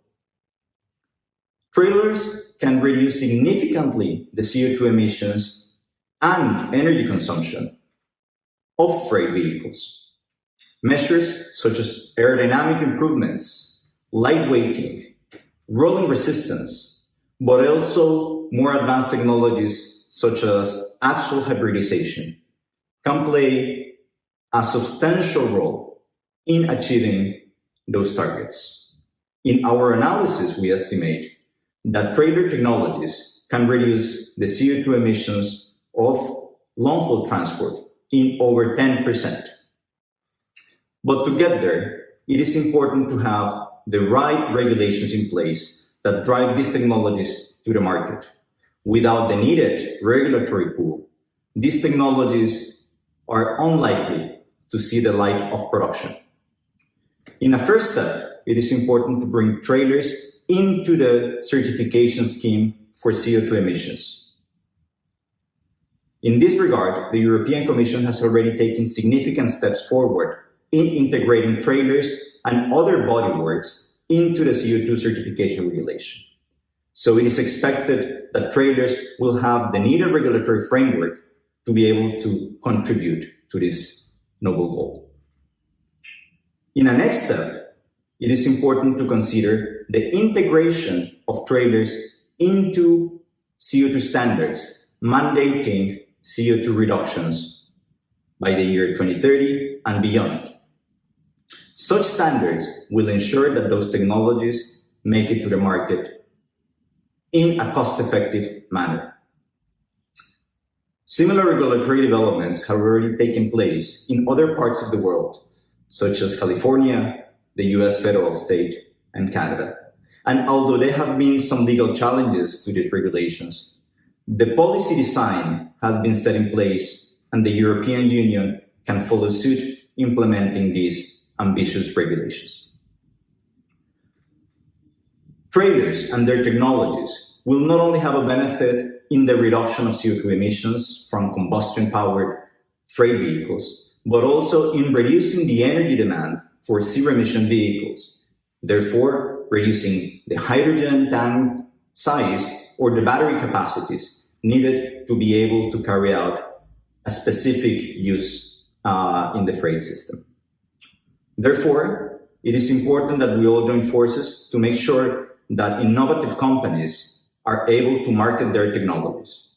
Trailers can reduce significantly the CO2 emissions and energy consumption of freight vehicles. Measures such as aerodynamic improvements, lightweighting, rolling resistance, but also more advanced technologies such as axle hybridization can play a substantial role in achieving those targets. In our analysis, we estimate that trailer technologies can reduce the CO2 emissions of long-haul transport in over 10%. But to get there, it is important to have the right regulations in place that drive these technologies to the market. Without the needed regulatory pool, these technologies are unlikely to see the light of production. In a first step, it is important to bring trailers into the certification scheme for CO2 emissions. In this regard, the European Commission has already taken significant steps forward in integrating trailers and other bodyworks into the CO2 certification regulation. So it is expected that trailers will have the needed regulatory framework to be able to contribute to this noble goal. In a next step, it is important to consider the integration of trailers into CO2 standards, mandating CO2 reductions by the year 2030 and beyond. Such standards will ensure that those technologies make it to the market in a cost-effective manner. Similar regulatory developments have already taken place in other parts of the world, such as California, the US federal state, and Canada. And although there have been some legal challenges to these regulations, the policy design has been set in place and the European Union can follow suit implementing these ambitious regulations. Trailers and their technologies will not only have a benefit in the reduction of CO2 emissions from combustion-powered freight vehicles, but also in reducing the energy demand for zero-emission vehicles, therefore reducing the hydrogen tank size or the battery capacities needed to be able to carry out a specific use in the freight system. Therefore, it is important that we all join forces to make sure that innovative companies are able to market their technologies.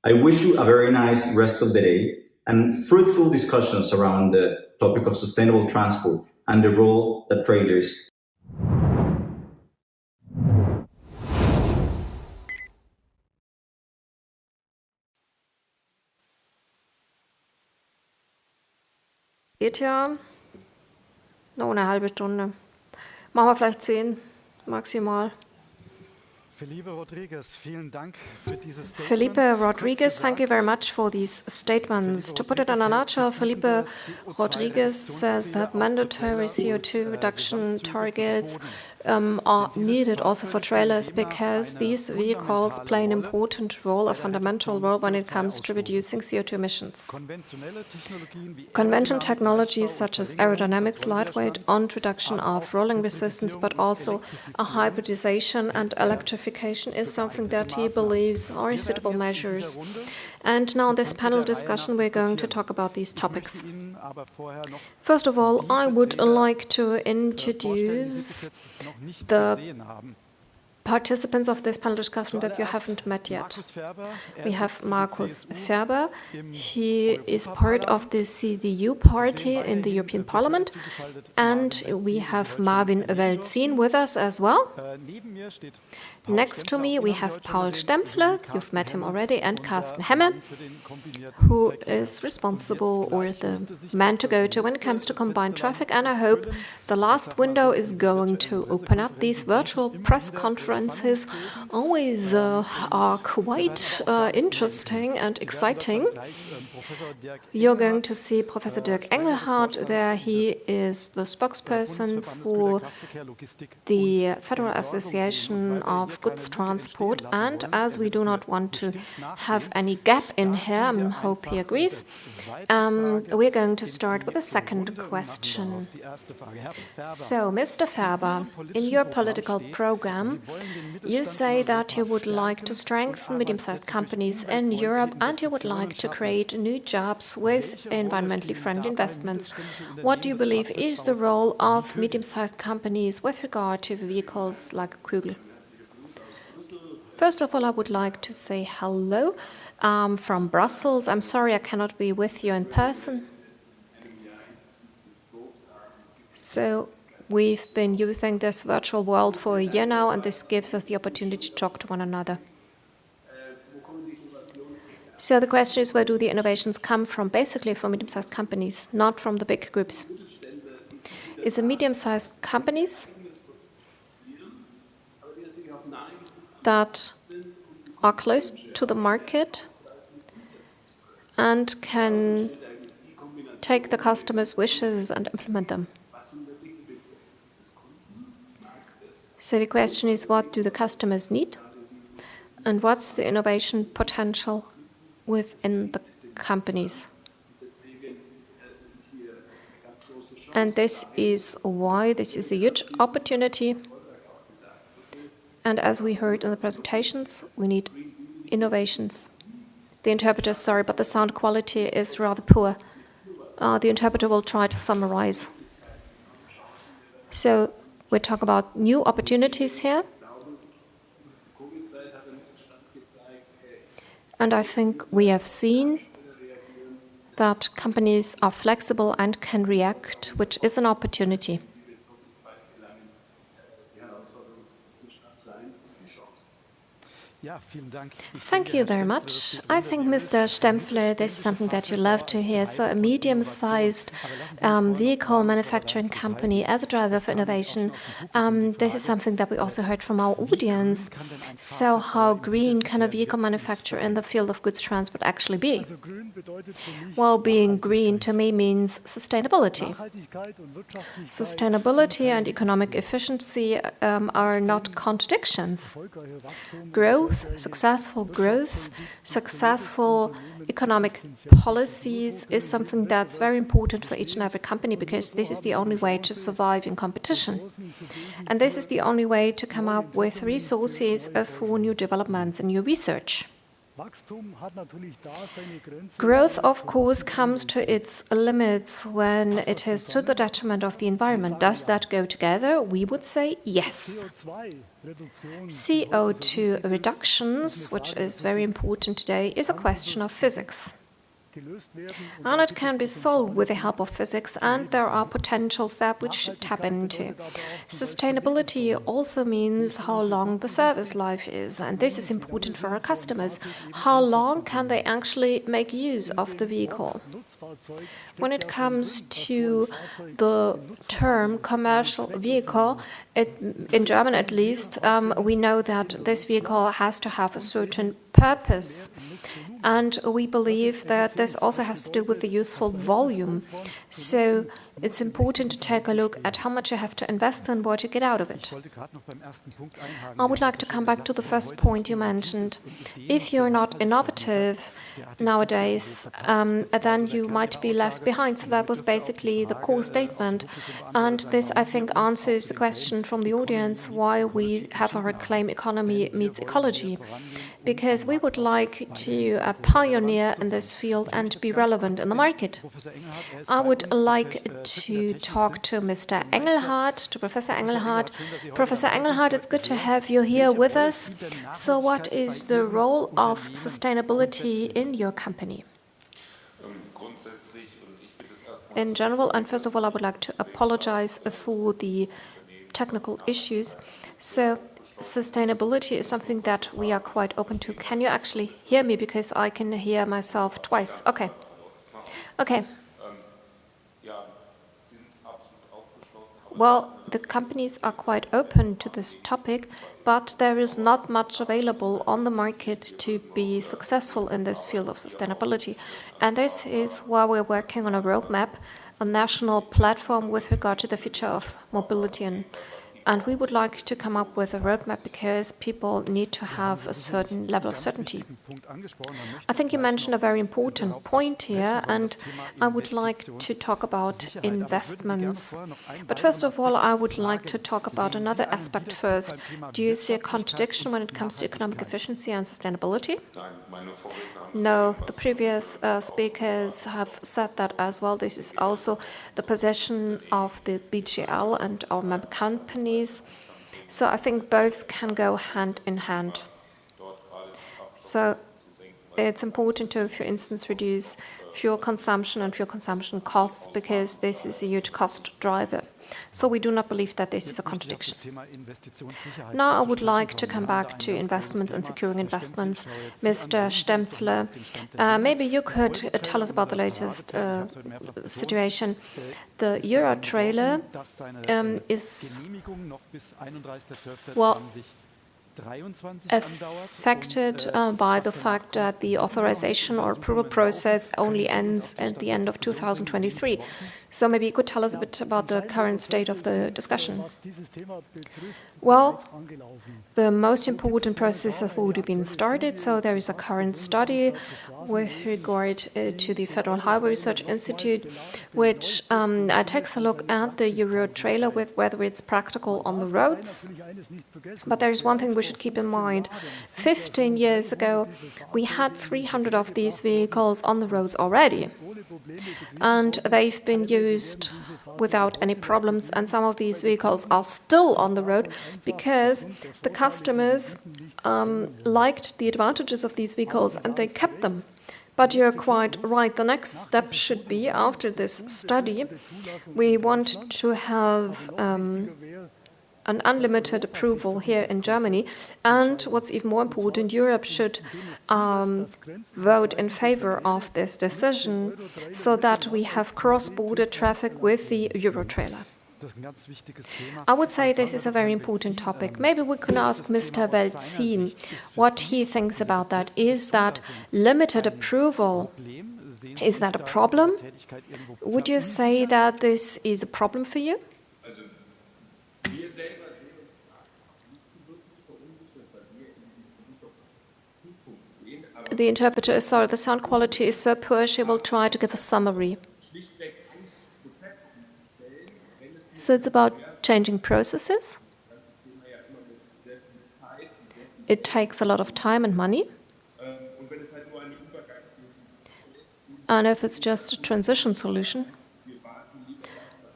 I wish you a very nice rest of the day and fruitful discussions around the topic of sustainable transport and the role that trailers. Geht ja noch eine halbe Stunde. Machen wir vielleicht 10 maximal. Felipe Rodriguez, thank you very much for these statements. To put it in a nutshell, Felipe Rodriguez says that mandatory CO2 reduction targets are needed also for trailers because these vehicles play an important role, a fundamental role when it comes to reducing CO2 emissions. Conventional technologies such as aerodynamics, lightweight, and reduction of rolling resistance, but also a hybridization and electrification is something that he believes are suitable measures. And now in this panel discussion, we're going to talk about these topics. First of all, I would like to introduce the participants of this panel discussion that you haven't met yet. We have Markus Ferber. He is part of the CDU party in the European Parliament. And we have Marvin Welzin with us as well. Next to me, we have Paul Stempfle, you've met him already, and Carsten Hemme, who is responsible or the man to go to when it comes to combined traffic. And I hope the last window is going to open up. These virtual press conferences always are quite interesting and exciting. You're going to see Professor Dirk Engelhardt there. He is the spokesperson for the Federal Association of Goods Transport, and as we do not want to have any gap in here, I hope he agrees, we're going to start with a second question. So, Mr. Ferber, in your political program, you say that you would like to strengthen medium-sized companies in Europe and you would like to create new jobs with environmentally friendly investments. What do you believe is the role of medium-sized companies with regard to vehicles like Kögel? First of all, I would like to say hello from Brussels. I'm sorry I cannot be with you in person. So we've been using this virtual world for a year now, and this gives us the opportunity to talk to one another. So the question is, where do the innovations come from? Basically from medium-sized companies, not from the big groups. It's the medium-sized companies that are close to the market and can take the customer's wishes and implement them. So the question is, what do the customers need? And what's the innovation potential within the companies. And this is why this is a huge opportunity. And as we heard in the presentations, we need innovations. The interpreter, sorry, but the sound quality is rather poor. The interpreter will try to summarize. So we talk about new opportunities here. And I think we have seen that companies are flexible and can react, which is an opportunity. Thank you very much. I think, Mr. Stempfle, this is something that you love to hear. So a medium-sized vehicle manufacturing company as a driver for innovation, this is something that we also heard from our audience. So how green can a vehicle manufacturer in the field of goods transport actually be? Well, being green to me means sustainability. Sustainability and economic efficiency are not contradictions. Growth, successful economic policies is something that's very important for each and every company, because this is the only way to survive in competition. And this is the only way to come up with resources for new developments and new research. Growth, of course, comes to its limits when it is to the detriment of the environment. Does that go together? We would say yes. CO2 reductions, which is very important today, is a question of physics. And it can be solved with the help of physics, and there are potentials that we should tap into. Sustainability also means how long the service life is, and this is important for our customers. How long can they actually make use of the vehicle? When it comes to the term commercial vehicle, in German at least, we know that this vehicle has to have a certain purpose. And we believe that this also has to do with the useful volume. So it's important to take a look at how much you have to invest and what you get out of it. I would like to come back to the first point you mentioned. If you're not innovative nowadays, then you might be left behind. So that was basically the core statement. And this, I think, answers the question from the audience why we have our claim economy meets ecology. Because we would like to pioneer in this field and be relevant in the market. I would like to talk to Mr. Engelhardt, to Professor Engelhardt. Professor Engelhardt, it's good to have you here with us. So what is the role of sustainability in your company? In general, and first of all, I would like to apologize for the technical issues. So sustainability is something that we are quite open to. Can you actually hear me? Because I can hear myself twice. Okay. Okay. Well, the companies are quite open to this topic, but there is not much available on the market to be successful in this field of sustainability. And this is why we're working on a roadmap, a national platform with regard to the future of mobility. And we would like to come up with a roadmap because people need to have a certain level of certainty. I think you mentioned a very important point here, and I would like to talk about investments. But first of all, I would like to talk about another aspect first. Do you see a contradiction when it comes to economic efficiency and sustainability? No, the previous speakers have said that as well. This is also the position of the BGL and our member companies. So I think both can go hand in hand. So it's important to, for instance, reduce fuel consumption and fuel consumption costs, because this is a huge cost driver. So we do not believe that this is a contradiction. Now I would like to come back to investments and securing investments. Mr. Stempfle, maybe you could tell us about the latest situation. The Euro trailer is, well, affected by the fact that the authorization or approval process only ends at the end of 2023. So maybe you could tell us a bit about the current state of the discussion. Well, the most important process has already been started, so there is a current study with regard to the Federal Highway Research Institute, which takes a look at the Euro trailer with whether it's practical on the roads. But there is one thing we should keep in mind. 15 years ago, we had 300 of these vehicles on the roads already. And they've been used without any problems, and some of these vehicles are still on the road because the customers liked the advantages of these vehicles and they kept them. But you're quite right. The next step should be, after this study, we want to have an unlimited approval here in Germany. And what's even more important, Europe should vote in favor of this decision so that we have cross-border traffic with the Euro trailer. I would say this is a very important topic. Maybe we can ask Mr. Velzin what he thinks about that. Is that limited approval, is that a problem? Would you say that this is a problem for you? The interpreter is sorry, the sound quality is so poor, she will try to give a summary. So it's about changing processes. It takes a lot of time and money. And if it's just a transition solution,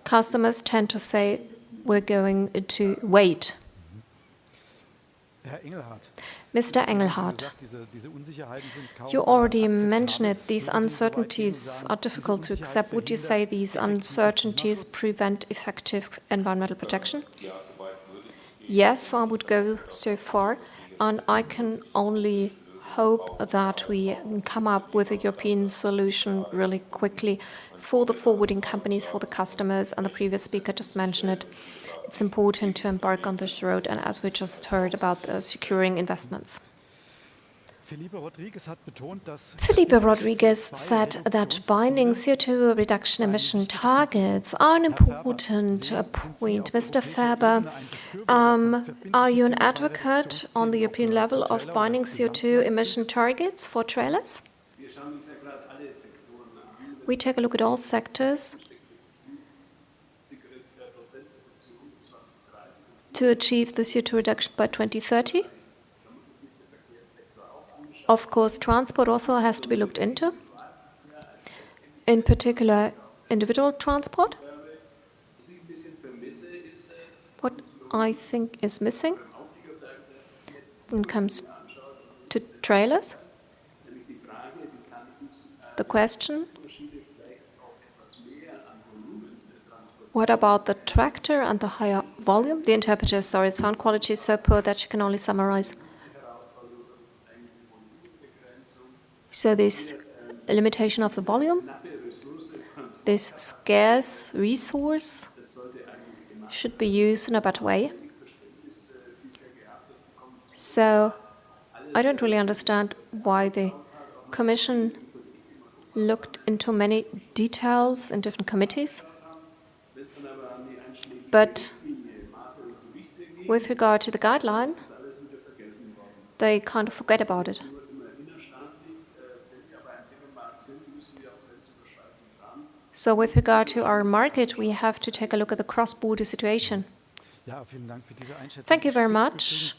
customers tend to say, we're going to wait. Mr. Engelhardt, you already mentioned it. These uncertainties are difficult to accept. Would you say these uncertainties prevent effective environmental protection? Yes, I would go so far. And I can only hope that we can come up with a European solution really quickly for the forwarding companies, for the customers, and the previous speaker just mentioned it. It's important to embark on this road, and as we just heard about securing investments. Felipe Rodriguez said that binding CO2 reduction emission targets are an important point. Mr. Ferber, are you an advocate on the European level of binding CO2 emission targets for trailers? We take a look at all sectors to achieve the CO2 reduction by 2030. Of course, transport also has to be looked into, in particular individual transport. What I think is missing when it comes to trailers, the question, what about the tractor and the higher volume? The interpreter, sorry, sound quality is so poor that she can only summarize. So this limitation of the volume, this scarce resource should be used in a better way. So I don't really understand why the Commission looked into many details in different committees. But with regard to the guideline, they kind of forget about it. So with regard to our market, we have to take a look at the cross-border situation. Thank you very much.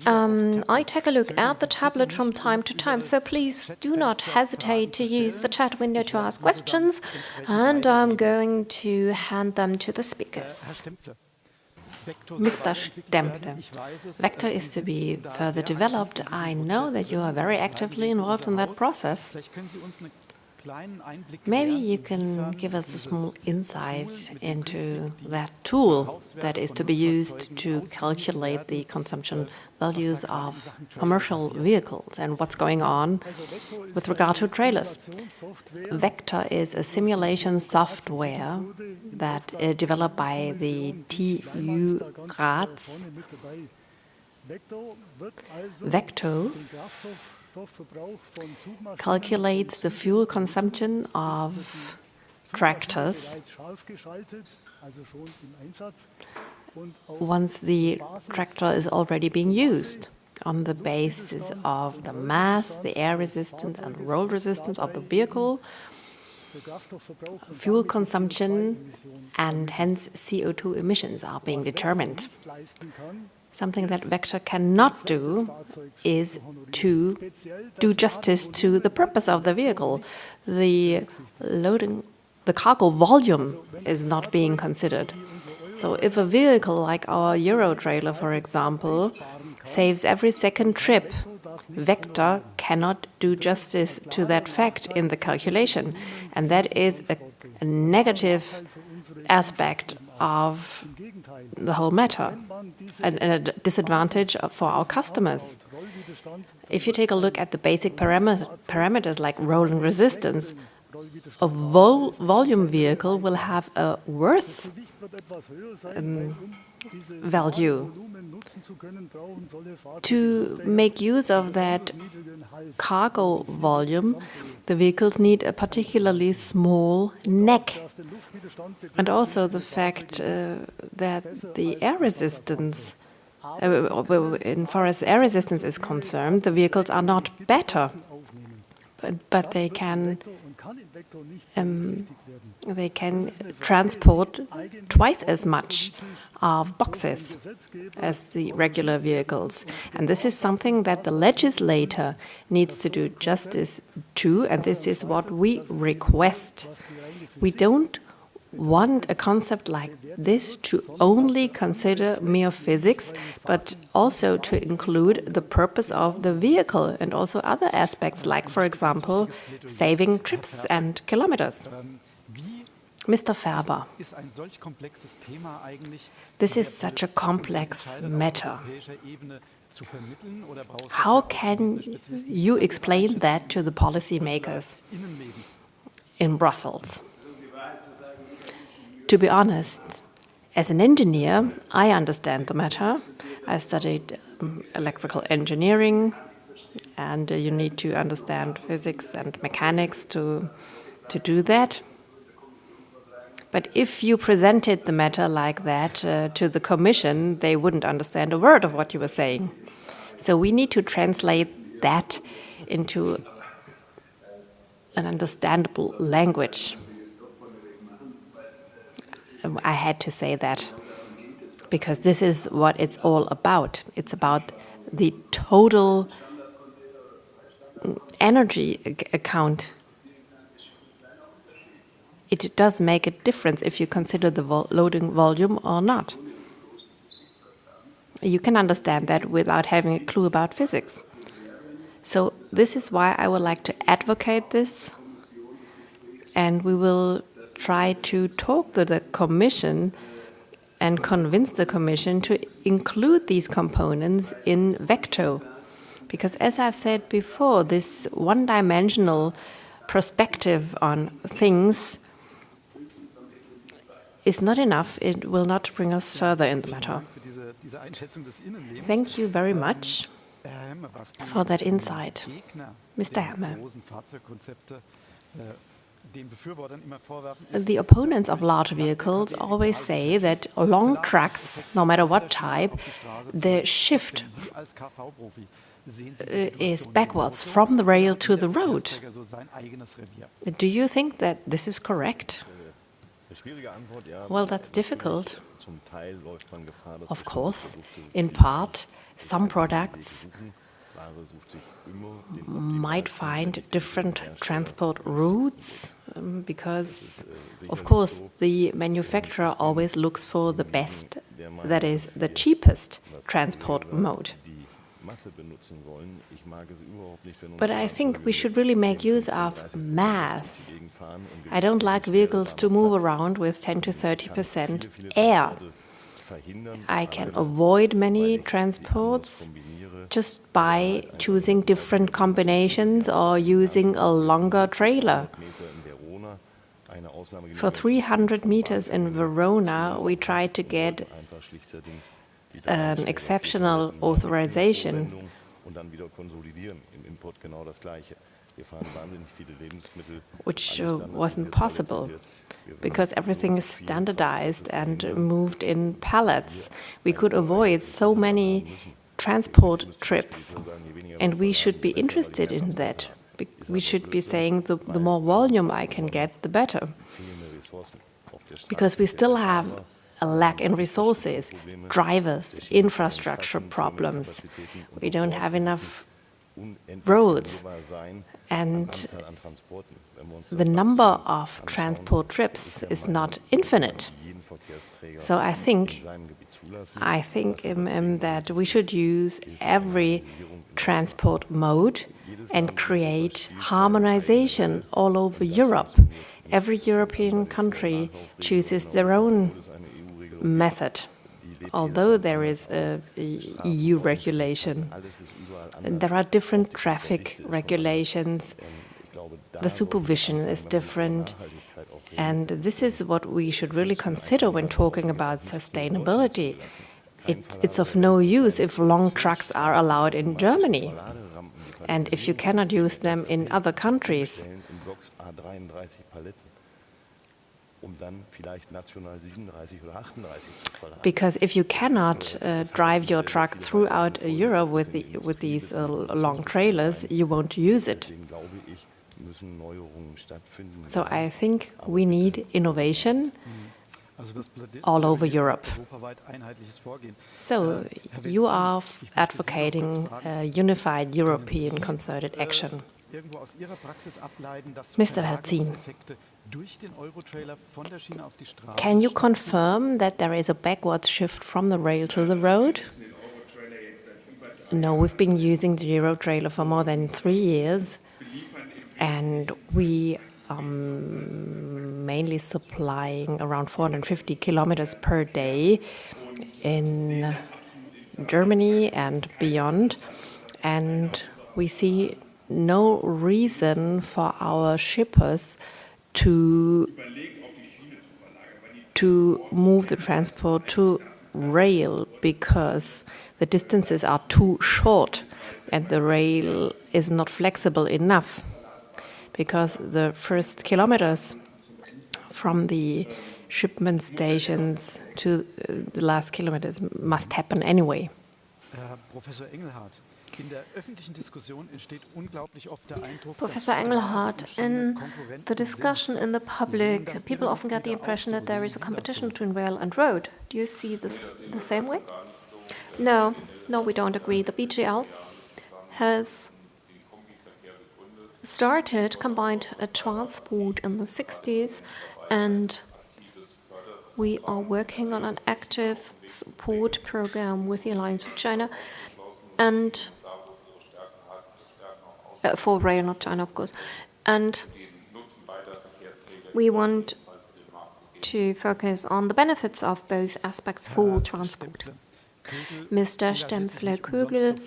I take a look at the tablet from time to time, so please do not hesitate to use the chat window to ask questions, and I'm going to hand them to the speakers. Mr. Stemple, Vector is to be further developed. I know that you are very actively involved in that process. Maybe you can give us a small insight into that tool that is to be used to calculate the consumption values of commercial vehicles and what's going on with regard to trailers. Vector is a simulation software that is developed by the TU Graz. Vecto calculates the fuel consumption of tractors once the tractor is already being used on the basis of the mass, the air resistance and roll resistance of the vehicle, fuel consumption and hence CO2 emissions are being determined. Something that Vector cannot do is to do justice to the purpose of the vehicle. The cargo volume is not being considered. So if a vehicle like our Euro trailer, for example, saves every second trip, Vector cannot do justice to that fact in the calculation. And that is a negative aspect of the whole matter, and a disadvantage for our customers. If you take a look at the basic parameters like rolling resistance, a volume vehicle will have a worse value. To make use of that cargo volume, the vehicles need a particularly small neck. And also the fact that the air resistance, in forest air resistance is concerned, the vehicles are not better, but they can transport twice as much of boxes as the regular vehicles. And this is something that the legislator needs to do justice to, and this is what we request. We don't want a concept like this to only consider mere physics, but also to include the purpose of the vehicle and also other aspects, like, for example, saving trips and kilometers. Mr. Ferber, this is such a complex matter. How can you explain that to the policymakers in Brussels? To be honest, as an engineer, I understand the matter. I studied electrical engineering, and you need to understand physics and mechanics to do that. But if you presented the matter like that to the Commission, they wouldn't understand a word of what you were saying. So we need to translate that into an understandable language. I had to say that because this is what it's all about. It's about the total energy account. It does make a difference if you consider the loading volume or not. You can understand that without having a clue about physics. So this is why I would like to advocate this, and we will try to talk to the Commission and convince the Commission to include these components in Vecto. Because as I've said before, this one-dimensional perspective on things is not enough. It will not bring us further in the matter. Thank you very much for that insight. Mr. Herme. The opponents of large vehicles always say that along tracks, no matter what type, the shift is backwards from the rail to the road. Do you think that this is correct? Well, that's difficult. Of course, in part, some products might find different transport routes because, of course, the manufacturer always looks for the best, that is, the cheapest transport mode. But I think we should really make use of mass. I don't like vehicles to move around with 10 to 30% air. I can avoid many transports just by choosing different combinations or using a longer trailer. For 300 meters in Verona, we tried to get an exceptional authorization, which wasn't possible because everything is standardized and moved in pallets. We could avoid so many transport trips, and we should be interested in that. We should be saying the more volume I can get, the better. Because we still have a lack in resources, drivers, infrastructure problems. We don't have enough roads, and the number of transport trips is not infinite. So I think that we should use every transport mode and create harmonization all over Europe. Every European country chooses their own method, although there is a EU regulation. There are different traffic regulations, the supervision is different, and this is what we should really consider when talking about sustainability. It's of no use if long trucks are allowed in Germany, and if you cannot use them in other countries. Because if you cannot drive your truck throughout Europe with these long trailers, you won't use it. So I think we need innovation all over Europe. So you are advocating a unified European concerted action. Mr. Verzin, can you confirm that there is a backwards shift from the rail to the road? No, we've been using the Eurotrailer for more than 3 years, and we are mainly supplying around 450 kilometers per day in Germany and beyond, and we see no reason for our shippers to move the transport to rail, because the distances are too short and the rail is not flexible enough, because the first kilometers from the shipment stations to the last kilometers must happen anyway. Professor Engelhardt, in the discussion in the public, people often get the impression that there is a competition between rail and road. Do you see this the same way? No, we don't agree. The BGL has started combined transport in the 60s, and we are working on an active support program with the Alliance with China, and for rail, not China, of course. And we want to focus on the benefits of both aspects for transport. Mr. Stempfler-Kögel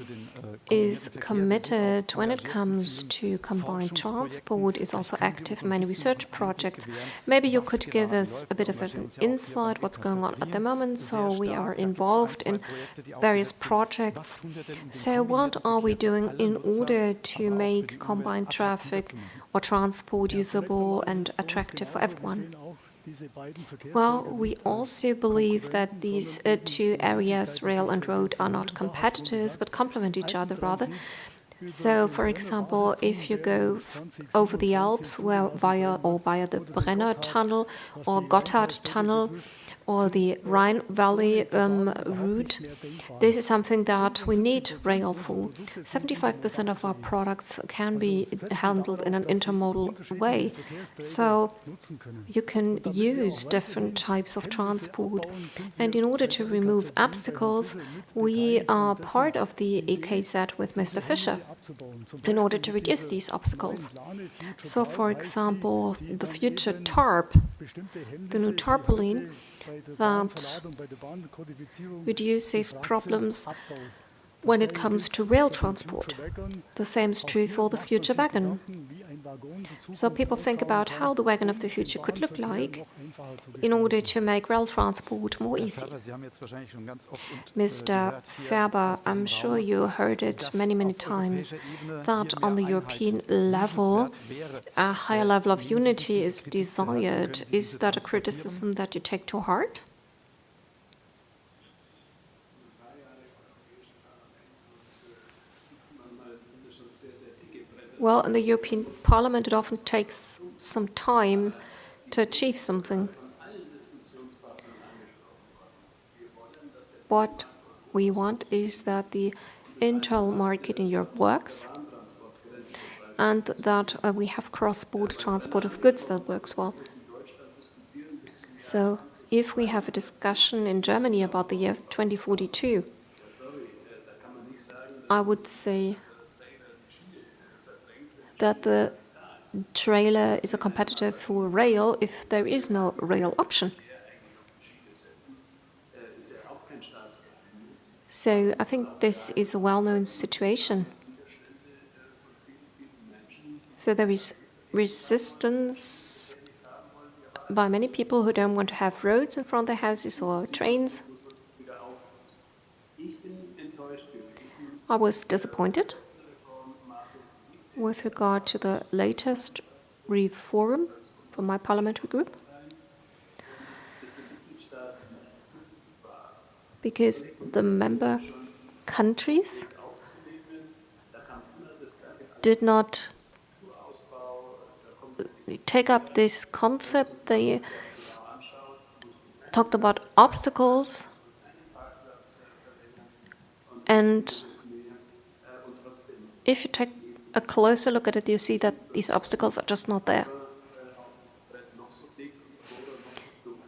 is committed when it comes to combined transport, is also active in many research projects. Maybe you could give us a bit of an insight what's going on at the moment. So we are involved in various projects. So what are we doing in order to make combined traffic or transport usable and attractive for everyone? Well, we also believe that these two areas, rail and road, are not competitors, but complement each other rather. So, for example, if you go over the Alps via the Brenner Tunnel or Gotthard Tunnel or the Rhine Valley route, this is something that we need rail for. 75% of our products can be handled in an intermodal way. So you can use different types of transport. And in order to remove obstacles, we are part of the EKZ with Mr. Fischer in order to reduce these obstacles. So, for example, the future TARP, the new tarpaulin, that reduces problems when it comes to rail transport. The same is true for the future wagon. So people think about how the wagon of the future could look like, in order to make rail transport more easy. Mr. Ferber, I'm sure you heard it many times, that on the European level, a higher level of unity is desired. Is that a criticism that you take to heart? Well, in the European Parliament, it often takes some time to achieve something. What we want is that the internal market in Europe works and that we have cross-border transport of goods that works well. So if we have a discussion in Germany about the year 2042, I would say that the trailer is a competitor for rail if there is no rail option. So I think this is a well-known situation. So there is resistance by many people who don't want to have roads in front of their houses or trains. I was disappointed with regard to the latest reform from my parliamentary group, because the member countries did not take up this concept. They talked about obstacles, and if you take a closer look at it, you see that these obstacles are just not there.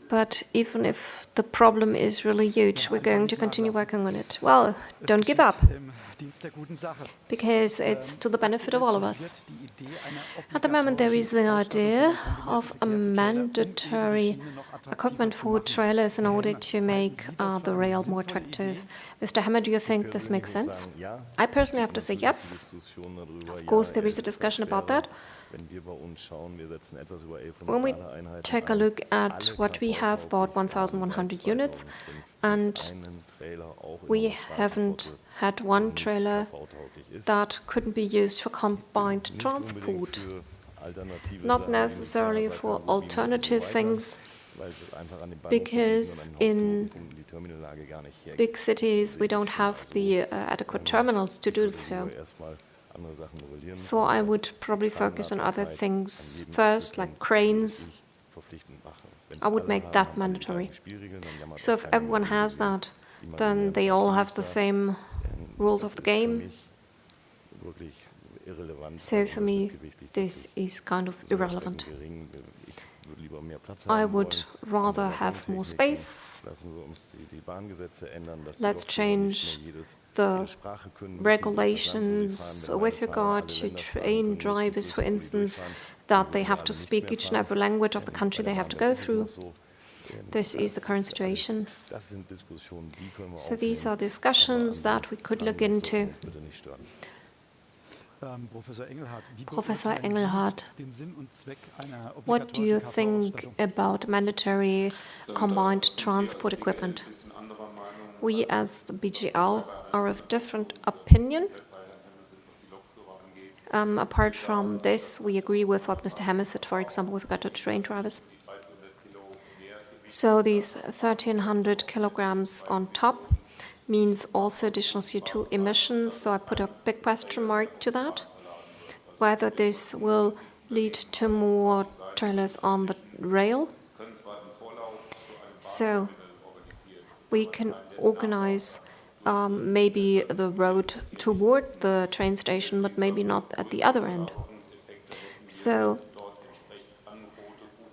But even if the problem is really huge, we're going to continue working on it. Well, don't give up, because it's to the benefit of all of us. At the moment, there is the idea of a mandatory equipment for trailers in order to make the rail more attractive. Mr. Hammer, do you think this makes sense? I personally have to say yes. Of course, there is a discussion about that. When we take a look at what we have, about 1,100 units, and we haven't had one trailer that couldn't be used for combined transport. Not necessarily for alternative things, because in big cities we don't have the adequate terminals to do so. So I would probably focus on other things first, like cranes. I would make that mandatory. So if everyone has that, then they all have the same rules of the game. So for me, this is kind of irrelevant. I would rather have more space. Let's change the regulations with regard to train drivers, for instance, that they have to speak each and every language of the country they have to go through. This is the current situation. So these are discussions that we could look into. Professor Engelhardt, what do you think about mandatory combined transport equipment? We as the BGL are of different opinion. Apart from this, we agree with what Mr. Hammer said, for example, with regard to train drivers. So these 1,300 kilograms on top means also additional CO2 emissions, so I put a big question mark to that, whether this will lead to more trailers on the rail. So we can organize maybe the road toward the train station, but maybe not at the other end. So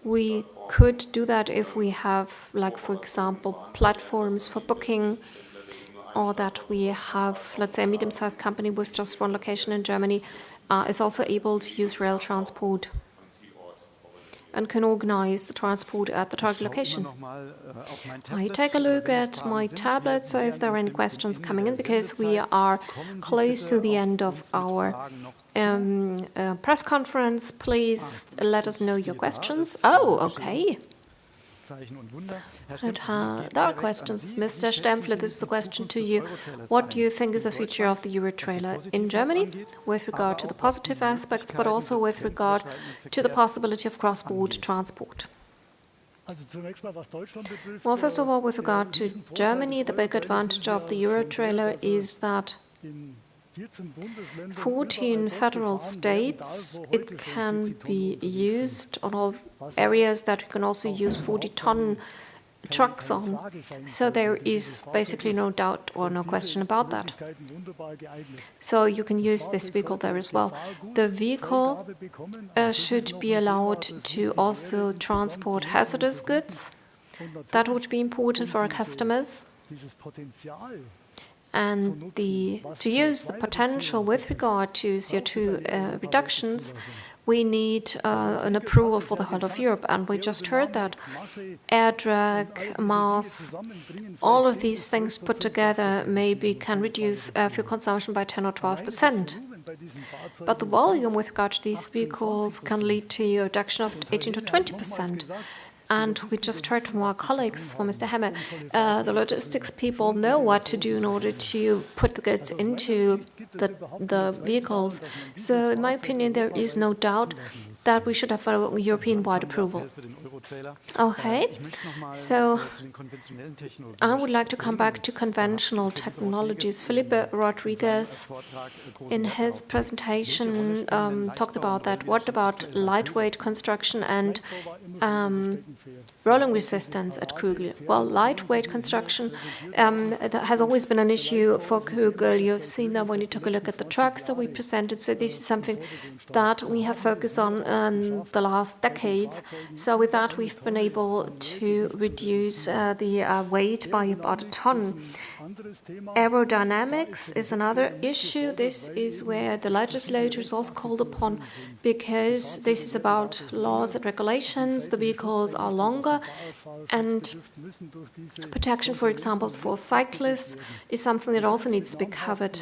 we could do that if we have, like, for example, platforms for booking, or that we have, let's say, a medium-sized company with just one location in Germany is also able to use rail transport and can organize the transport at the target location. I take a look at my tablet, so if there are any questions coming in, because we are close to the end of our press conference, please let us know your questions. Oh, okay. There are questions. Mr. Stempfler, this is a question to you. What do you think is the future of the Euro-trailer in Germany with regard to the positive aspects, but also with regard to the possibility of cross-border transport? Well, first of all, with regard to Germany, the big advantage of the Euro-trailer is that 14 federal states, it can be used on all areas that you can also use 40-ton trucks on. So there is basically no doubt or no question about that. So you can use this vehicle there as well. The vehicle should be allowed to also transport hazardous goods. That would be important for our customers. And to use the potential with regard to CO2 reductions, we need an approval for the whole of Europe. And we just heard that air drag, mass, all of these things put together maybe can reduce fuel consumption by 10 or 12%. But the volume with regard to these vehicles can lead to a reduction of 18 to 20%. And we just heard from our colleagues, from Mr. Hammer, the logistics people know what to do in order to put the goods into the vehicles. So in my opinion, there is no doubt that we should have a European-wide approval. Okay, so I would like to come back to conventional technologies. Felipe Rodriguez, in his presentation, talked about that. What about lightweight construction and rolling resistance at Kögel? Well, lightweight construction has always been an issue for Kögel. You've seen that when you took a look at the trucks that we presented. So this is something that we have focused on the last decades. So with that, we've been able to reduce the weight by about a ton. Aerodynamics is another issue. This is where the legislature is also called upon, because this is about laws and regulations. The vehicles are longer, and protection, for example, for cyclists is something that also needs to be covered.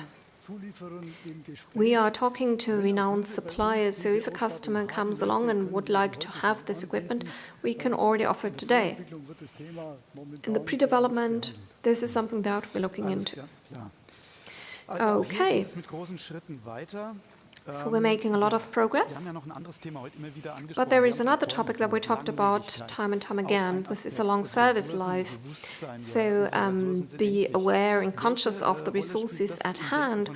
We are talking to renowned suppliers, so if a customer comes along and would like to have this equipment, we can already offer it today. In the pre-development, this is something that we're looking into. Okay. So we're making a lot of progress. But there is another topic that we talked about time and time again. This is a long service life. So be aware and conscious of the resources at hand.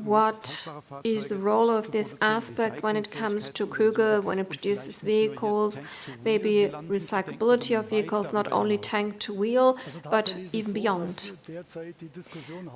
What is the role of this aspect when it comes to Kögel, when it produces vehicles, maybe recyclability of vehicles, not only tank to wheel, but even beyond?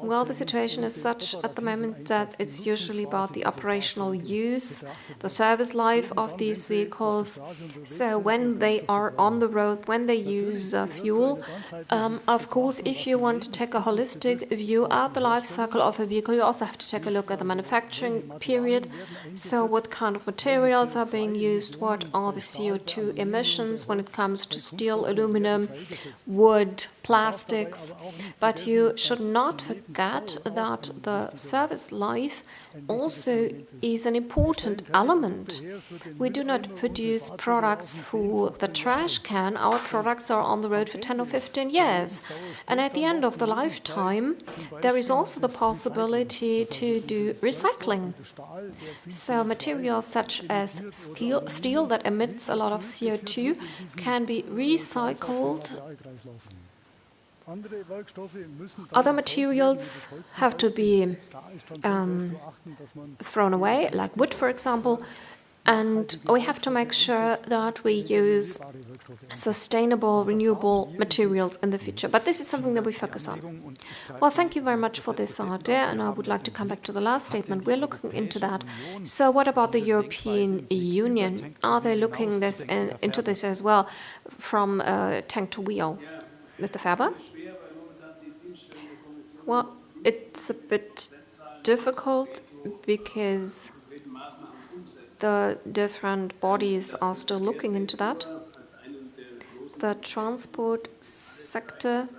Well, the situation is such at the moment that it's usually about the operational use, the service life of these vehicles. So when they are on the road, when they use fuel, of course, if you want to take a holistic view at the life cycle of a vehicle, you also have to take a look at the manufacturing period. So what kind of materials are being used? What are the CO2 emissions when it comes to steel, aluminum, wood, plastics? But you should not forget that the service life also is an important element. We do not produce products for the trash can. Our products are on the road for 10 or 15 years. And at the end of the lifetime, there is also the possibility to do recycling. So materials such as steel that emits a lot of CO2 can be recycled. Other materials have to be thrown away, like wood, for example, and we have to make sure that we use sustainable, renewable materials in the future. But this is something that we focus on. Well, thank you very much for this idea, and I would like to come back to the last statement. We're looking into that. So what about the European Union? Are they looking into this as well, from tank to wheel? Mr. Färber? Well, it's a bit difficult because the different bodies are still looking into that. The transport sector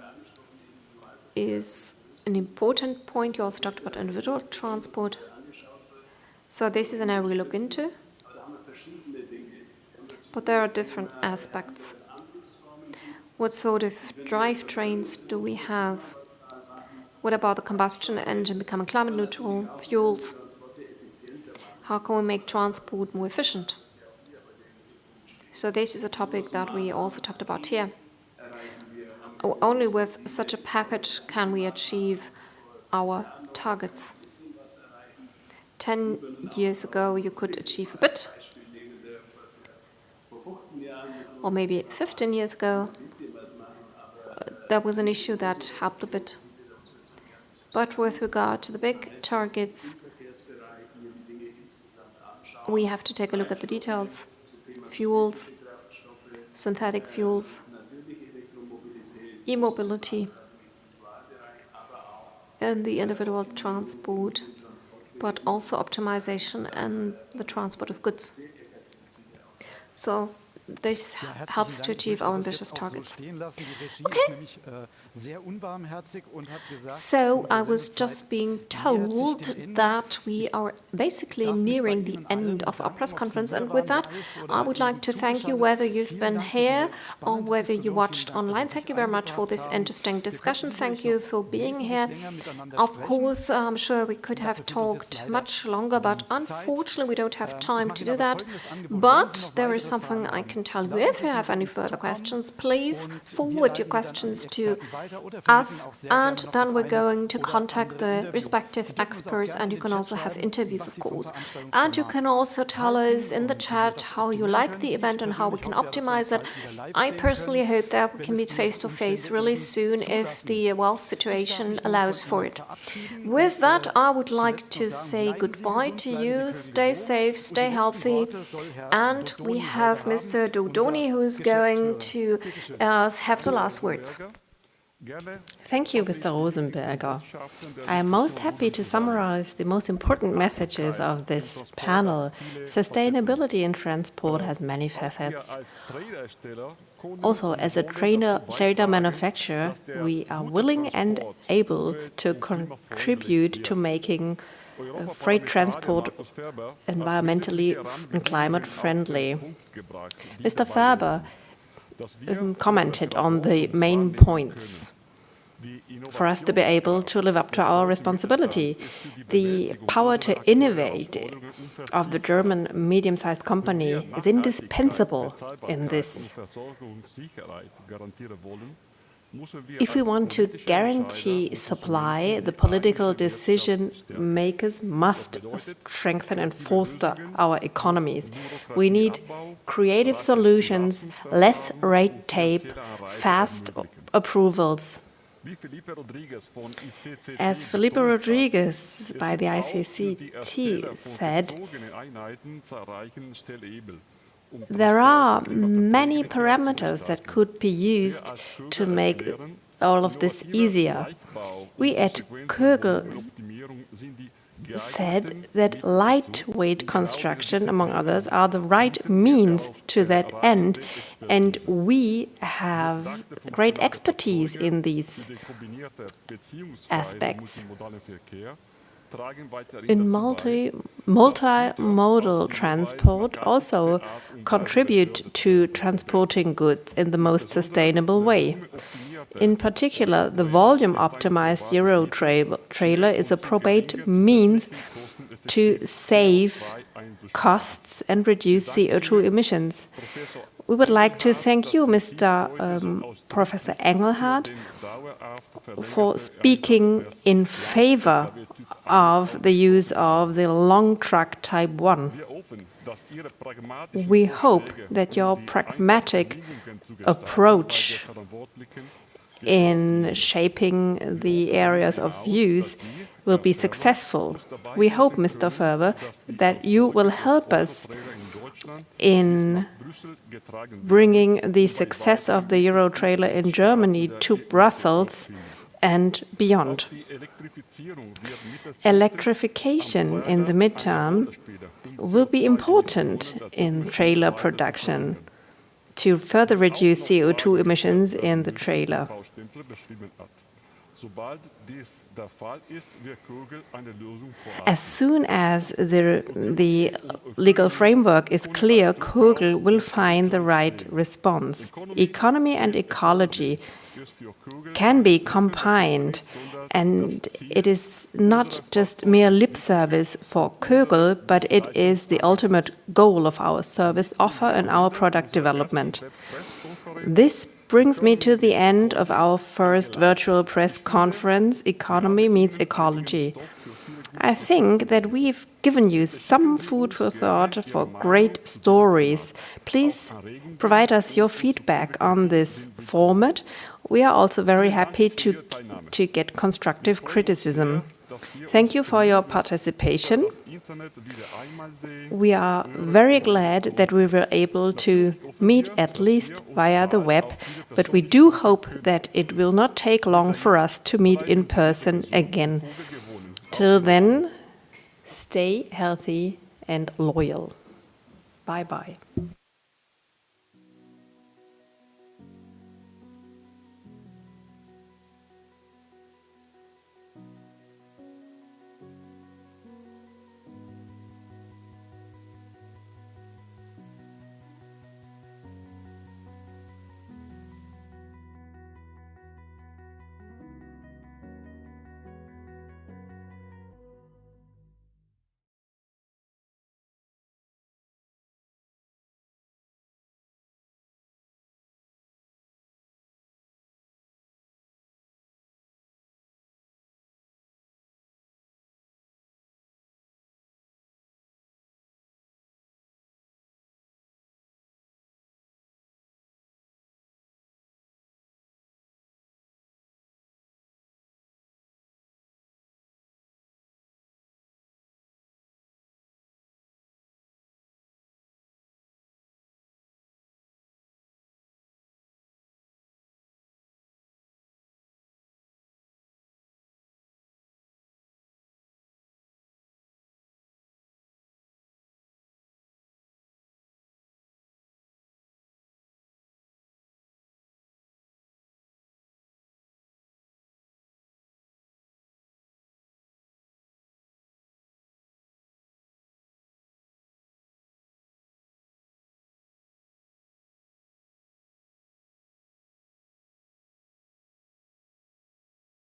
is an important point. You also talked about individual transport. So this is an area we look into. But there are different aspects. What sort of drivetrains do we have? What about the combustion engine becoming climate neutral? Fuels? How can we make transport more efficient? So this is a topic that we also talked about here. Only with such a package can we achieve our targets. 10 years ago, you could achieve a bit, or maybe 15 years ago, that was an issue that helped a bit. But with regard to the big targets, we have to take a look at the details. Fuels, synthetic fuels, e-mobility, and the individual transport, but also optimization and the transport of goods. So this helps to achieve our ambitious targets. Okay. So I was just being told that we are basically nearing the end of our press conference, and with that I would like to thank you, whether you've been here or whether you watched online. Thank you very much for this interesting discussion. Thank you for being here. Of course, I'm sure we could have talked much longer, but unfortunately we don't have time to do that. But there is something I can tell you. If you have any further questions, please forward your questions to us, and then we're going to contact the respective experts, and you can also have interviews, of course. And you can also tell us in the chat how you like the event and how we can optimize it. I personally hope that we can meet face to face really soon if the situation allows for it. With that, I would like to say goodbye to you. Stay safe, stay healthy, and we have Mr. Dodoni, who's going to have the last words. Thank you, Mr. Rosenberger. I am most happy to summarize the most important messages of this panel. Sustainability in transport has many facets. Also, as a trailer manufacturer, we are willing and able to contribute to making freight transport environmentally and climate friendly. Mr. Ferber commented on the main points. For us to be able to live up to our responsibility, the power to innovate of the German medium-sized company is indispensable in this. If we want to guarantee supply, the political decision makers must strengthen and foster our economies. We need creative solutions, less red tape, fast approvals. As Felipe Rodriguez by the ICCT said, there are many parameters that could be used to make all of this easier. We at Kögel said that lightweight construction, among others, are the right means to that end, and we have great expertise in these aspects. In multimodal transport also contribute to transporting goods in the most sustainable way. In particular, the volume-optimized Euro trailer is a probate means to save costs and reduce CO2 emissions. We would like to thank you, Mr. Professor Engelhardt, for speaking in favor of the use of the long truck Type 1. We hope that your pragmatic approach in shaping the areas of use will be successful. We hope, Mr. Ferber, that you will help us in bringing the success of the Euro trailer in Germany to Brussels and beyond. Electrification in the midterm will be important in trailer production to further reduce CO2 emissions in the trailer. As soon as the legal framework is clear, Kögel will find the right response. Economy and ecology can be combined, and it is not just mere lip service for Kögel, but it is the ultimate goal of our service offer and our product development. This brings me to the end of our first virtual press conference, Economy Meets Ecology. I think that we've given you some food for thought for great stories. Please provide us your feedback on this format. We are also very happy to get constructive criticism. Thank you for your participation. We are very glad that we were able to meet at least via the web, but we do hope that it will not take long for us to meet in person again. Till then, stay healthy and loyal. Bye-bye.